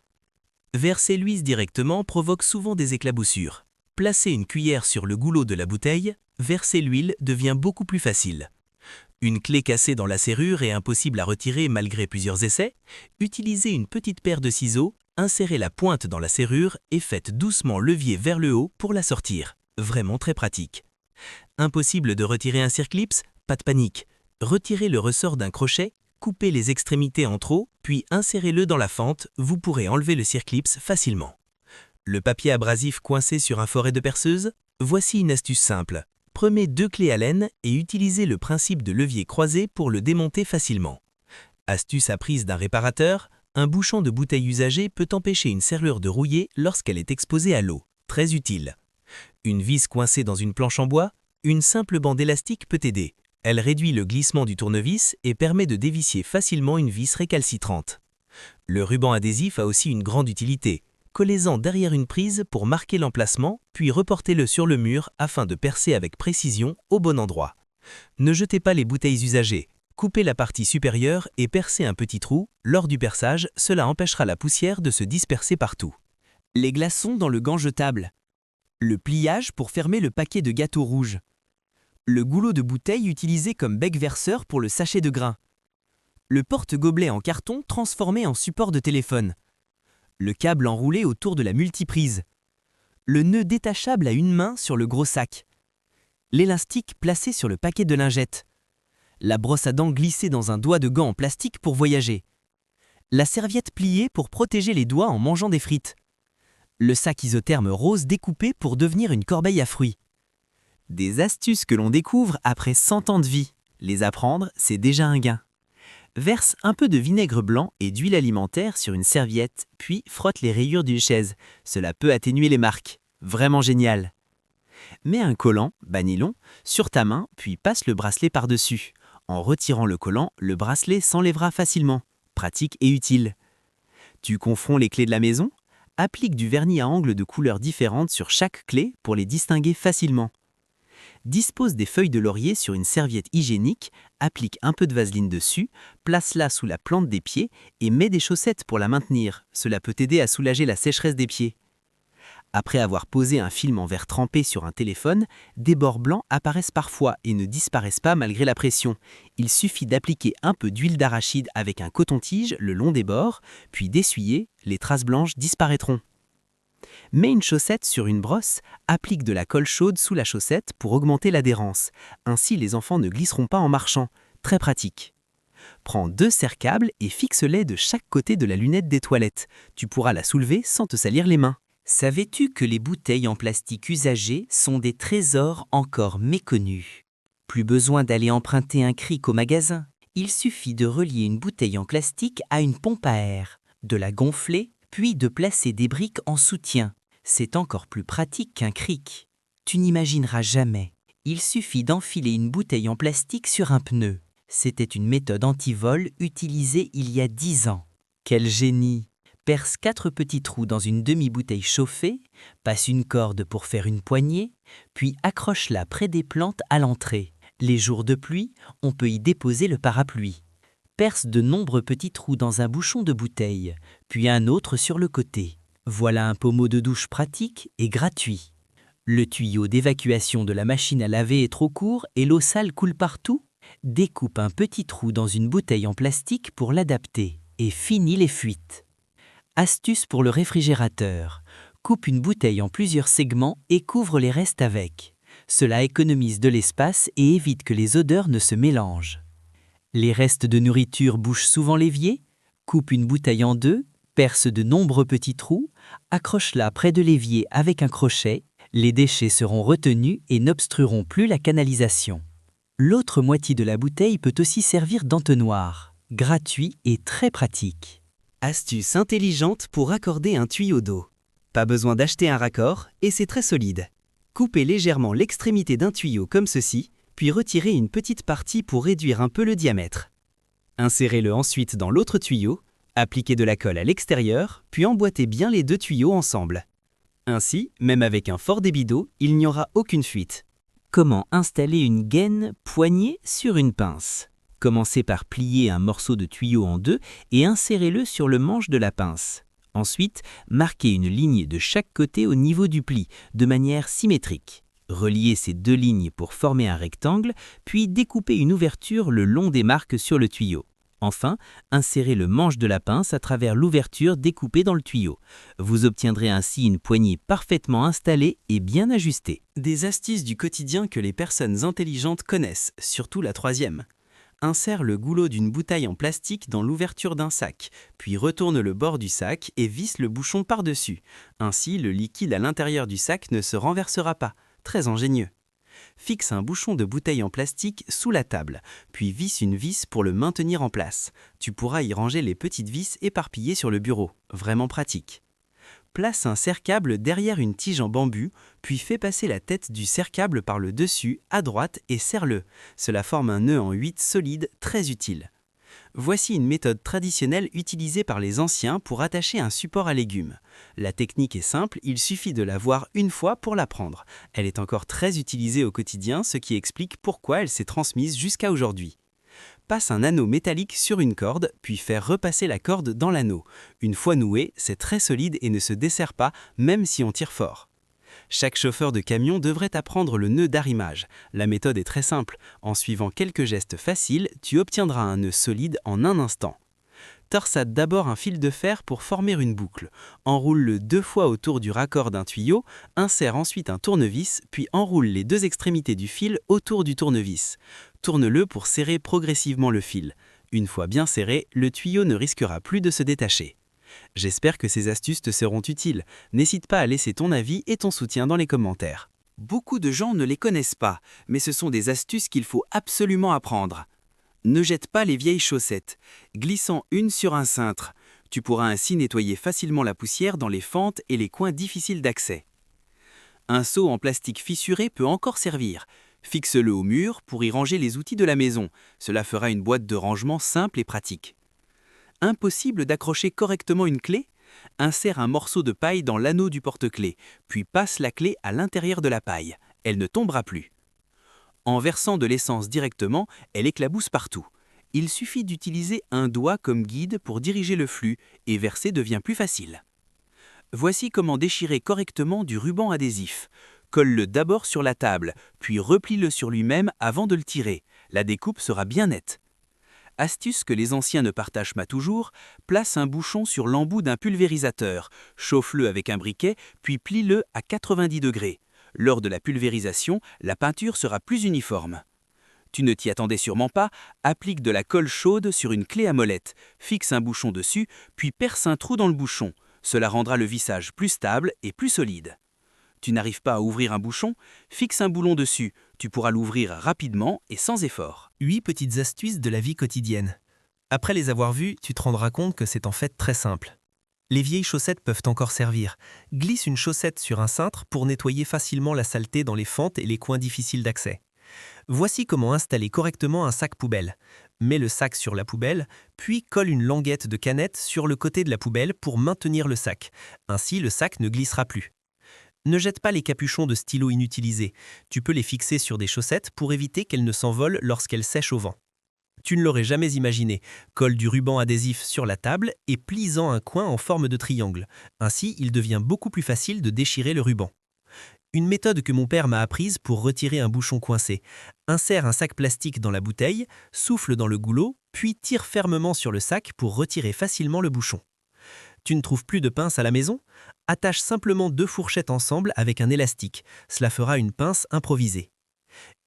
Verser l'huile directement provoque souvent des éclaboussures. Placer une cuillère sur le goulot de la bouteille, verser l'huile devient beaucoup plus facile. Une clé cassée dans la serrure est impossible à retirer malgré plusieurs essais. Utilisez une petite paire de ciseaux, insérez la pointe dans la serrure et faites doucement levier vers le haut pour la sortir. Vraiment très pratique. Impossible de retirer un circlips? Pas de panique. Retirez le ressort d'un crochet, coupez les extrémités en trop, puis insérez-le dans la fente, vous pourrez enlever le circlips facilement. Le papier abrasif coincé sur un foret de perceuse? Voici une astuce simple. Prenez 2 clés Allen et utilisez le principe de levier croisé pour le démonter facilement. Astuce apprise d'un réparateur, un bouchon de bouteille usagée peut empêcher une serrure de rouiller lorsqu'elle est exposée à l'eau. Très utile. Une vis coincée dans une planche en bois? Une simple bande élastique peut aider. Elle réduit le glissement du tournevis et permet de dévisser facilement une vis récalcitrante. Le ruban adhésif a aussi une grande utilité. Collez-en derrière une prise pour marquer l'emplacement, puis reportez-le sur le mur afin de percer avec précision au bon endroit. Ne jetez pas les bouteilles usagées. Coupez la partie supérieure et percez un petit trou. Lors du perçage, cela empêchera la poussière de se disperser partout. Les glaçons dans le gant jetable. Le pliage pour fermer le paquet de gâteaux rouges. Le goulot de bouteille utilisé comme bec verseur pour le sachet de grains. Le porte-gobelet en carton transformé en support de téléphone. Le câble enroulé autour de la multiprise. Le nœud détachable à une main sur le gros sac. L'élastique placé sur le paquet de lingettes. La brosse à dents glissée dans un doigt de gant en plastique pour voyager. La serviette pliée pour protéger les doigts en mangeant des frites. Le sac isotherme rose découpé pour devenir une corbeille à fruits. Des astuces que l'on découvre après 100 ans de vie. Les apprendre, c'est déjà un gain. Verse un peu de vinaigre blanc et d'huile alimentaire sur une serviette, puis frotte les rayures d'une chaise. Cela peut atténuer les marques. Vraiment génial. Mets un collant, bas nylon, sur ta main, puis passe le bracelet par-dessus. En retirant le collant, le bracelet s'enlèvera facilement. Pratique et utile. Tu confonds les clés de la maison? Applique du vernis à angles de couleurs différentes sur chaque clé pour les distinguer facilement. Dispose des feuilles de laurier sur une serviette hygiénique, applique un peu de vaseline dessus, place-la sous la plante des pieds et mets des chaussettes pour la maintenir. Cela peut t'aider à soulager la sécheresse des pieds. Après avoir posé un film en verre trempé sur un téléphone, des bords blancs apparaissent parfois et ne disparaissent pas malgré la pression. Il suffit d'appliquer un peu d'huile d'arachide avec un coton-tige le long des bords, puis d'essuyer, les traces blanches disparaîtront. Mets une chaussette sur une brosse, applique de la colle chaude sous la chaussette pour augmenter l'adhérence. Ainsi, les enfants ne glisseront pas en marchant. Très pratique. Prends 2 serre-câbles et fixe-les de chaque côté de la lunette des toilettes. Tu pourras la soulever sans te salir les mains. Savais-tu que les bouteilles en plastique usagées sont des trésors encore méconnus? Plus besoin d'aller emprunter un cric au magasin. Il suffit de relier une bouteille en plastique à une pompe à air, de la gonfler, puis de placer des briques en soutien. C'est encore plus pratique qu'un cric. Tu n'imagineras jamais. Il suffit d'enfiler une bouteille en plastique sur un pneu. C'était une méthode anti-vol utilisée il y a 10 ans. Quel génie! Perce 4 petits trous dans une demi-bouteille chauffée, passe une corde pour faire une poignée, puis accroche-la près des plantes à l'entrée. Les jours de pluie, on peut y déposer le parapluie. Perce de nombreux petits trous dans un bouchon de bouteille, puis un autre sur le côté. Voilà un pommeau de douche pratique et gratuit. Le tuyau d'évacuation de la machine à laver est trop court et l'eau sale coule partout? Découpe un petit trou dans une bouteille en plastique pour l'adapter et finis les fuites. Astuce pour le réfrigérateur. Coupe une bouteille en plusieurs segments et couvre les restes avec. Cela économise de l'espace et évite que les odeurs ne se mélangent. Les restes de nourriture bouchent souvent l'évier. Coupe une bouteille en deux, perce de nombreux petits trous, accroche-la près de l'évier avec un crochet. Les déchets seront retenus et n'obstrueront plus la canalisation. L'autre moitié de la bouteille peut aussi servir d'entonnoir. Gratuit et très pratique. Astuce intelligente pour raccorder un tuyau d'eau. Pas besoin d'acheter un raccord et c'est très solide. Coupez légèrement l'extrémité d'un tuyau comme ceci, puis retirez une petite partie pour réduire un peu le diamètre. Insérez-le ensuite dans l'autre tuyau, appliquez de la colle à l'extérieur, puis emboîtez bien les deux tuyaux ensemble. Ainsi, même avec un fort débit d'eau, il n'y aura aucune fuite. Comment installer une gaine poignée sur une pince? Commencez par plier un morceau de tuyau en deux et insérez-le sur le manche de la pince. Ensuite, marquez une ligne de chaque côté au niveau du pli, de manière symétrique. Reliez ces deux lignes pour former un rectangle, puis découpez une ouverture le long des marques sur le tuyau. Enfin, insérez le manche de la pince à travers l'ouverture découpée dans le tuyau. Vous obtiendrez ainsi une poignée parfaitement installée et bien ajustée. Des astuces du quotidien que les personnes intelligentes connaissent, surtout la troisième. Insère le goulot d'une bouteille en plastique dans l'ouverture d'un sac, puis retourne le bord du sac et visse le bouchon par-dessus. Ainsi, le liquide à l'intérieur du sac ne se renversera pas. Très ingénieux. Fixe un bouchon de bouteille en plastique sous la table, puis visse une vis pour le maintenir en place. Tu pourras y ranger les petites vis éparpillées sur le bureau. Vraiment pratique. Place un serre-câble derrière une tige en bambou, puis fais passer la tête du serre-câble par le dessus, à droite, et serre-le. Cela forme un nœud en 8 solide, très utile. Voici une méthode traditionnelle utilisée par les anciens pour attacher un support à légumes. La technique est simple, il suffit de la voir une fois pour l'apprendre. Elle est encore très utilisée au quotidien, ce qui explique pourquoi elle s'est transmise jusqu'à aujourd'hui. Passe un anneau métallique sur une corde, puis faire repasser la corde dans l'anneau. Une fois noué, c'est très solide et ne se desserre pas, même si on tire fort. Chaque chauffeur de camion devrait apprendre le nœud d'arrimage. La méthode est très simple. En suivant quelques gestes faciles, tu obtiendras un nœud solide en un instant. Torsade d'abord un fil de fer pour former une boucle. Enroule-le 2 fois autour du raccord d'un tuyau, insère ensuite un tournevis, puis enroule les 2 extrémités du fil autour du tournevis. Tourne-le pour serrer progressivement le fil. Une fois bien serré, le tuyau ne risquera plus de se détacher. J'espère que ces astuces te seront utiles. N'hésite pas à laisser ton avis et ton soutien dans les commentaires. Beaucoup de gens ne les connaissent pas, mais ce sont des astuces qu'il faut absolument apprendre. Ne jette pas les vieilles chaussettes, glissant une sur un cintre. Tu pourras ainsi nettoyer facilement la poussière dans les fentes et les coins difficiles d'accès. Un seau en plastique fissuré peut encore servir. Fixe-le au mur pour y ranger les outils de la maison. Cela fera une boîte de rangement simple et pratique. Impossible d'accrocher correctement une clé? Insère un morceau de paille dans l'anneau du porte-clés, puis passe la clé à l'intérieur de la paille. Elle ne tombera plus. En versant de l'essence directement, elle éclabousse partout. Il suffit d'utiliser un doigt comme guide pour diriger le flux et verser devient plus facile. Voici comment déchirer correctement du ruban adhésif. Colle-le d'abord sur la table, puis replie-le sur lui-même avant de le tirer. La découpe sera bien nette. Astuce que les anciens ne partagent pas toujours, place un bouchon sur l'embout d'un pulvérisateur, chauffe-le avec un briquet, puis plie-le à 90 degrés. Lors de la pulvérisation, la peinture sera plus uniforme. Tu ne t'y attendais sûrement pas, applique de la colle chaude sur une clé à molette, fixe un bouchon dessus, puis perce un trou dans le bouchon. Cela rendra le vissage plus stable et plus solide. Tu n'arrives pas à ouvrir un bouchon? Fixe un boulon dessus. Tu pourras l'ouvrir rapidement et sans effort. 8 petites astuces de la vie quotidienne. Après les avoir vues, tu te rendras compte que c'est en fait très simple. Les vieilles chaussettes peuvent encore servir. Glisse une chaussette sur un cintre pour nettoyer facilement la saleté dans les fentes et les coins difficiles d'accès. Voici comment installer correctement un sac poubelle. Mets le sac sur la poubelle, puis colle une languette de canette sur le côté de la poubelle pour maintenir le sac. Ainsi, le sac ne glissera plus. Ne jette pas les capuchons de stylo inutilisés. Tu peux les fixer sur des chaussettes pour éviter qu'elles ne s'envolent lorsqu'elles sèchent au vent. Tu ne l'aurais jamais imaginé. Colle du ruban adhésif sur la table et plie-en un coin en forme de triangle. Ainsi, il devient beaucoup plus facile de déchirer le ruban. Une méthode que mon père m'a apprise pour retirer un bouchon coincé. Insère un sac plastique dans la bouteille, souffle dans le goulot, puis tire fermement sur le sac pour retirer facilement le bouchon. Tu ne trouves plus de pince à la maison? Attache simplement 2 fourchettes ensemble avec un élastique. Cela fera une pince improvisée.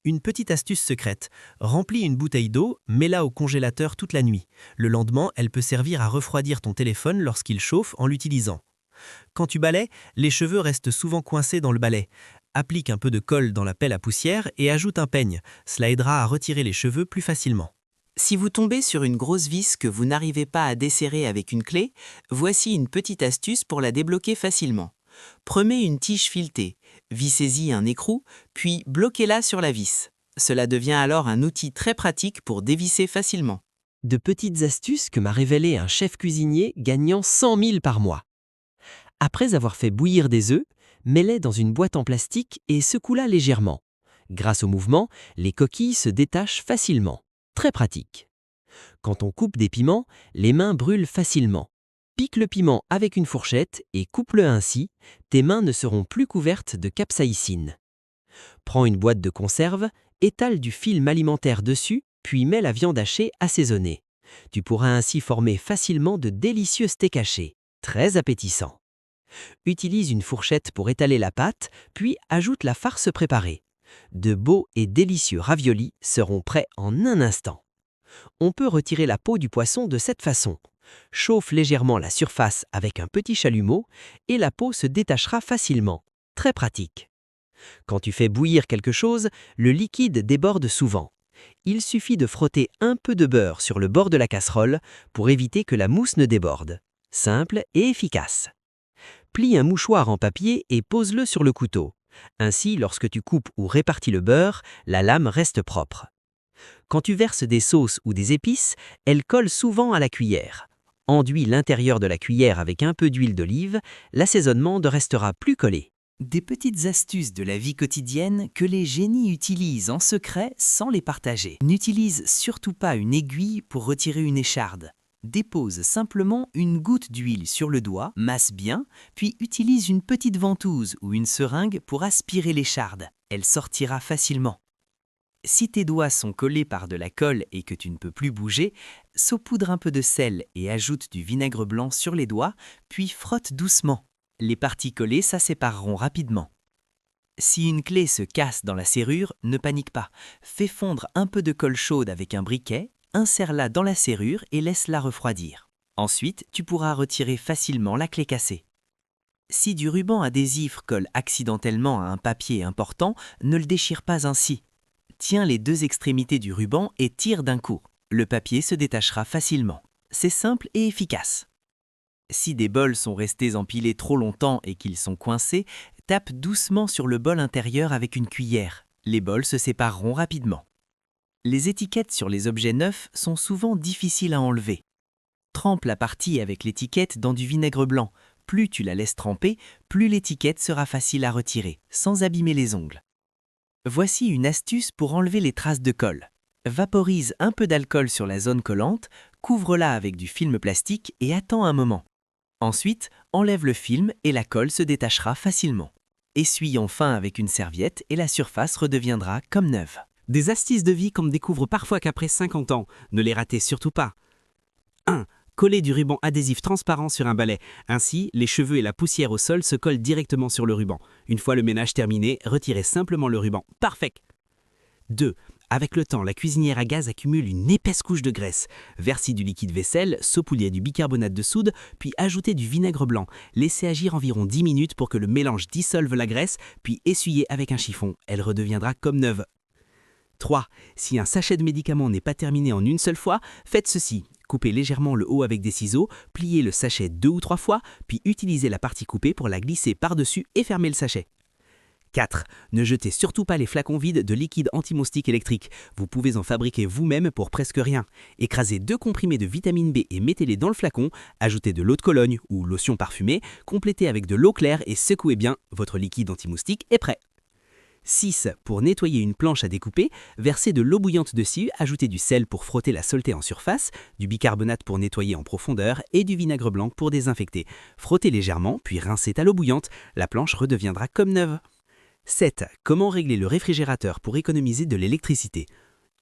Une petite astuce secrète. Remplis une bouteille d'eau, mets-la au congélateur toute la nuit. Le lendemain, elle peut servir à refroidir ton téléphone lorsqu'il chauffe en l'utilisant. Quand tu balaies, les cheveux restent souvent coincés dans le balai. Applique un peu de colle dans la pelle à poussière et ajoute un peigne. Cela aidera à retirer les cheveux plus facilement. Si vous tombez sur une grosse vis que vous n'arrivez pas à desserrer avec une clé, voici une petite astuce pour la débloquer facilement. Prenez une tige filetée, vissez-y un écrou, puis bloquez-la sur la vis. Cela devient alors un outil très pratique pour dévisser facilement. De petites astuces que m'a révélé un chef cuisinier gagnant 100 000 par mois. Après avoir fait bouillir des œufs, mets-les dans une boîte en plastique et secoue-la légèrement. Grâce au mouvement, les coquilles se détachent facilement. Très pratique. Quand on coupe des piments, les mains brûlent facilement. Pique le piment avec une fourchette et coupe-le ainsi, tes mains ne seront plus couvertes de capsaïcine. Prends une boîte de conserve, étale du film alimentaire dessus, puis mets la viande hachée assaisonnée. Tu pourras ainsi former facilement de délicieux steaks hachés, très appétissants. Utilise une fourchette pour étaler la pâte, puis ajoute la farce préparée. De beaux et délicieux raviolis seront prêts en un instant. On peut retirer la peau du poisson de cette façon. Chauffe légèrement la surface avec un petit chalumeau et la peau se détachera facilement. Très pratique. Quand tu fais bouillir quelque chose, le liquide déborde souvent. Il suffit de frotter un peu de beurre sur le bord de la casserole pour éviter que la mousse ne déborde. Simple et efficace. Plie un mouchoir en papier et pose-le sur le couteau. Ainsi, lorsque tu coupes ou répartis le beurre, la lame reste propre. Quand tu verses des sauces ou des épices, elles collent souvent à la cuillère. Enduis l'intérieur de la cuillère avec un peu d'huile d'olive, l'assaisonnement ne restera plus collé. Des petites astuces de la vie quotidienne que les génies utilisent en secret sans les partager. N'utilise surtout pas une aiguille pour retirer une écharde. Dépose simplement une goutte d'huile sur le doigt, masse bien, puis utilise une petite ventouse ou une seringue pour aspirer l'écharde. Elle sortira facilement. Si tes doigts sont collés par de la colle et que tu ne peux plus bouger, saupoudre un peu de sel et ajoute du vinaigre blanc sur les doigts, puis frotte doucement. Les parties collées s'assépareront rapidement. Si une clé se casse dans la serrure, ne panique pas. Fais fondre un peu de colle chaude avec un briquet, insère-la dans la serrure et laisse-la refroidir. Ensuite, tu pourras retirer facilement la clé cassée. Si du ruban adhésif colle accidentellement à un papier important, ne le déchire pas ainsi. Tiens les 2 extrémités du ruban et tire d'un coup. Le papier se détachera facilement. C'est simple et efficace. Si des bols sont restés empilés trop longtemps et qu'ils sont coincés, tape doucement sur le bol intérieur avec une cuillère. Les bols se sépareront rapidement. Les étiquettes sur les objets neufs sont souvent difficiles à enlever. Trempe la partie avec l'étiquette dans du vinaigre blanc. Plus tu la laisses tremper, plus l'étiquette sera facile à retirer, sans abîmer les ongles. Voici une astuce pour enlever les traces de colle. Vaporise un peu d'alcool sur la zone collante, couvre-la avec du film plastique et attends un moment. Ensuite, enlève le film et la colle se détachera facilement. Essuie enfin avec une serviette et la surface redeviendra comme neuve. Des astuces de vie qu'on ne découvre parfois qu'après 50 ans. Ne les ratez surtout pas. 1. Coller du ruban adhésif transparent sur un balai. Ainsi, les cheveux et la poussière au sol se collent directement sur le ruban. Une fois le ménage terminé, retirez simplement le ruban. Parfait. 2. Avec le temps, la cuisinière à gaz accumule une épaisse couche de graisse. Versez du liquide vaisselle, saupoudrez du bicarbonate de soude, puis ajoutez du vinaigre blanc. Laissez agir environ 10 minutes pour que le mélange dissolve la graisse, puis essuyez avec un chiffon. Elle redeviendra comme neuve. 3. Si un sachet de médicaments n'est pas terminé en une seule fois, faites ceci. Coupez légèrement le haut avec des ciseaux, pliez le sachet 2 ou 3 fois, puis utilisez la partie coupée pour la glisser par-dessus et fermer le sachet. 4. Ne jetez surtout pas les flacons vides de liquide anti-moustique électrique. Vous pouvez en fabriquer vous-même pour presque rien. Écrasez 2 comprimés de vitamine B et mettez-les dans le flacon. Ajoutez de l'eau de Cologne ou lotion parfumée. Complétez avec de l'eau claire et secouez bien. Votre liquide anti-moustique est prêt. 6. Pour nettoyer une planche à découper, versez de l'eau bouillante dessus, ajoutez du sel pour frotter la saleté en surface, du bicarbonate pour nettoyer en profondeur et du vinaigre blanc pour désinfecter. Frottez légèrement, puis rincez à l'eau bouillante. La planche redeviendra comme neuve. 7. Comment régler le réfrigérateur pour économiser de l'électricité?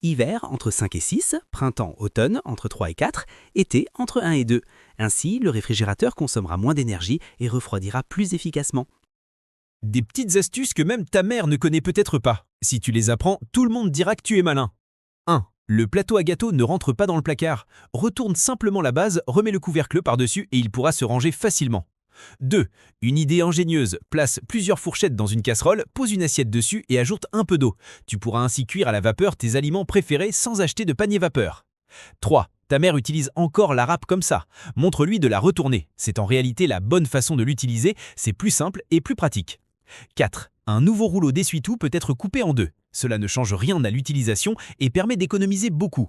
Hiver, entre 5 et 6, printemps, automne, entre 3 et 4, été, entre 1 et 2. Ainsi, le réfrigérateur consommera moins d'énergie et refroidira plus efficacement. Des petites astuces que même ta mère ne connaît peut-être pas. Si tu les apprends, tout le monde dira que tu es malin. 1. Le plateau à gâteau ne rentre pas dans le placard. Retourne simplement la base, remets le couvercle par-dessus et il pourra se ranger facilement. 2. Une idée ingénieuse. Place plusieurs fourchettes dans une casserole, pose une assiette dessus et ajoute un peu d'eau. Tu pourras ainsi cuire à la vapeur tes aliments préférés sans acheter de panier vapeur. 3. Ta mère utilise encore la râpe comme ça. Montre-lui de la retourner. C'est en réalité la bonne façon de l'utiliser, c'est plus simple et plus pratique. 4. Un nouveau rouleau d'essuie-tout peut être coupé en 2. Cela ne change rien à l'utilisation et permet d'économiser beaucoup.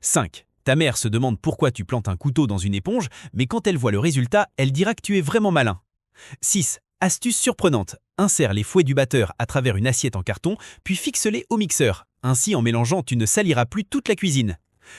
5. Ta mère se demande pourquoi tu plantes un couteau dans une éponge, mais quand elle voit le résultat, elle dira que tu es vraiment malin. 6. Astuce surprenante. Insère les fouets du batteur à travers une assiette en carton, puis fixe-les au mixeur. Ainsi, en mélangeant, tu ne saliras plus toute la cuisine.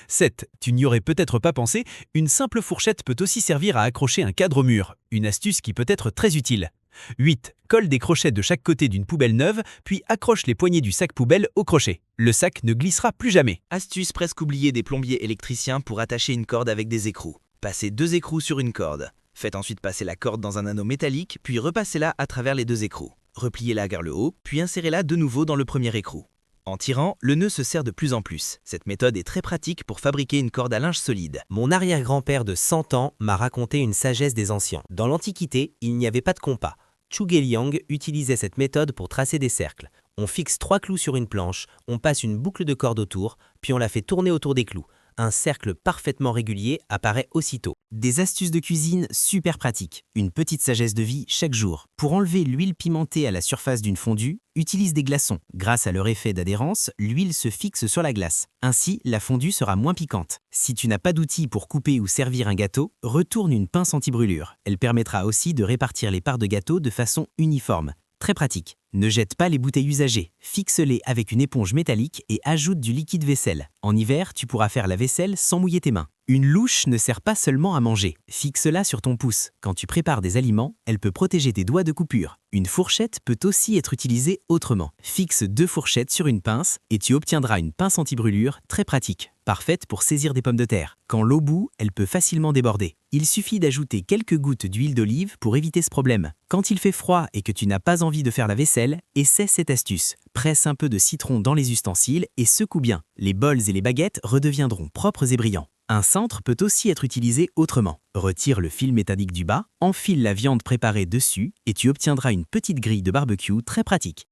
7. Tu n'y aurais peut-être pas pensé, une simple fourchette peut aussi servir à accrocher un cadre au mur, une astuce qui peut être très utile. 8. Colle des crochets de chaque côté d'une poubelle neuve, puis accroche les poignées du sac poubelle au crochet. Le sac ne glissera plus jamais. Astuce presque oubliée des plombiers électriciens pour attacher une corde avec des écrous. Passez 2 écrous sur une corde. Faites ensuite passer la corde dans un anneau métallique, puis repassez-la à travers les 2 écrous. Repliez-la vers le haut, puis insérez-la de nouveau dans le premier écrou. En tirant, le nœud se serre de plus en plus. Cette méthode est très pratique pour fabriquer une corde à linge solide. Mon arrière-grand-père de 100 ans m'a raconté une sagesse des anciens. Dans l'Antiquité, il n'y avait pas de compas. Zhuge Liang utilisait cette méthode pour tracer des cercles. On fixe 3 clous sur une planche, on passe une boucle de corde autour, puis on la fait tourner autour des clous. Un cercle parfaitement régulier apparaît aussitôt. Des astuces de cuisine super pratiques. Une petite sagesse de vie chaque jour. Pour enlever l'huile pimentée à la surface d'une fondue, utilise des glaçons. Grâce à leur effet d'adhérence, l'huile se fixe sur la glace. Ainsi, la fondue sera moins piquante. Si tu n'as pas d'outil pour couper ou servir un gâteau, retourne une pince anti-brûlure. Elle permettra aussi de répartir les parts de gâteau de façon uniforme. Très pratique. Ne jette pas les bouteilles usagées, fixe-les avec une éponge métallique et ajoute du liquide vaisselle. En hiver, tu pourras faire la vaisselle sans mouiller tes mains. Une louche ne sert pas seulement à manger, fixe-la sur ton pouce. Quand tu prépares des aliments, elle peut protéger tes doigts de coupure. Une fourchette peut aussi être utilisée autrement. Fixe 2 fourchettes sur une pince et tu obtiendras une pince anti-brûlure très pratique, parfaite pour saisir des pommes de terre. Quand l'eau bout, elle peut facilement déborder. Il suffit d'ajouter quelques gouttes d'huile d'olive pour éviter ce problème. Quand il fait froid et que tu n'as pas envie de faire la vaisselle, essaie cette astuce. Presse un peu de citron dans les ustensiles et secoue bien. Les bols et les baguettes redeviendront propres et brillants. Un cintre peut aussi être utilisé autrement. Retire le fil métallique du bas, enfile la viande préparée dessus et tu obtiendras une petite grille de barbecue très pratique.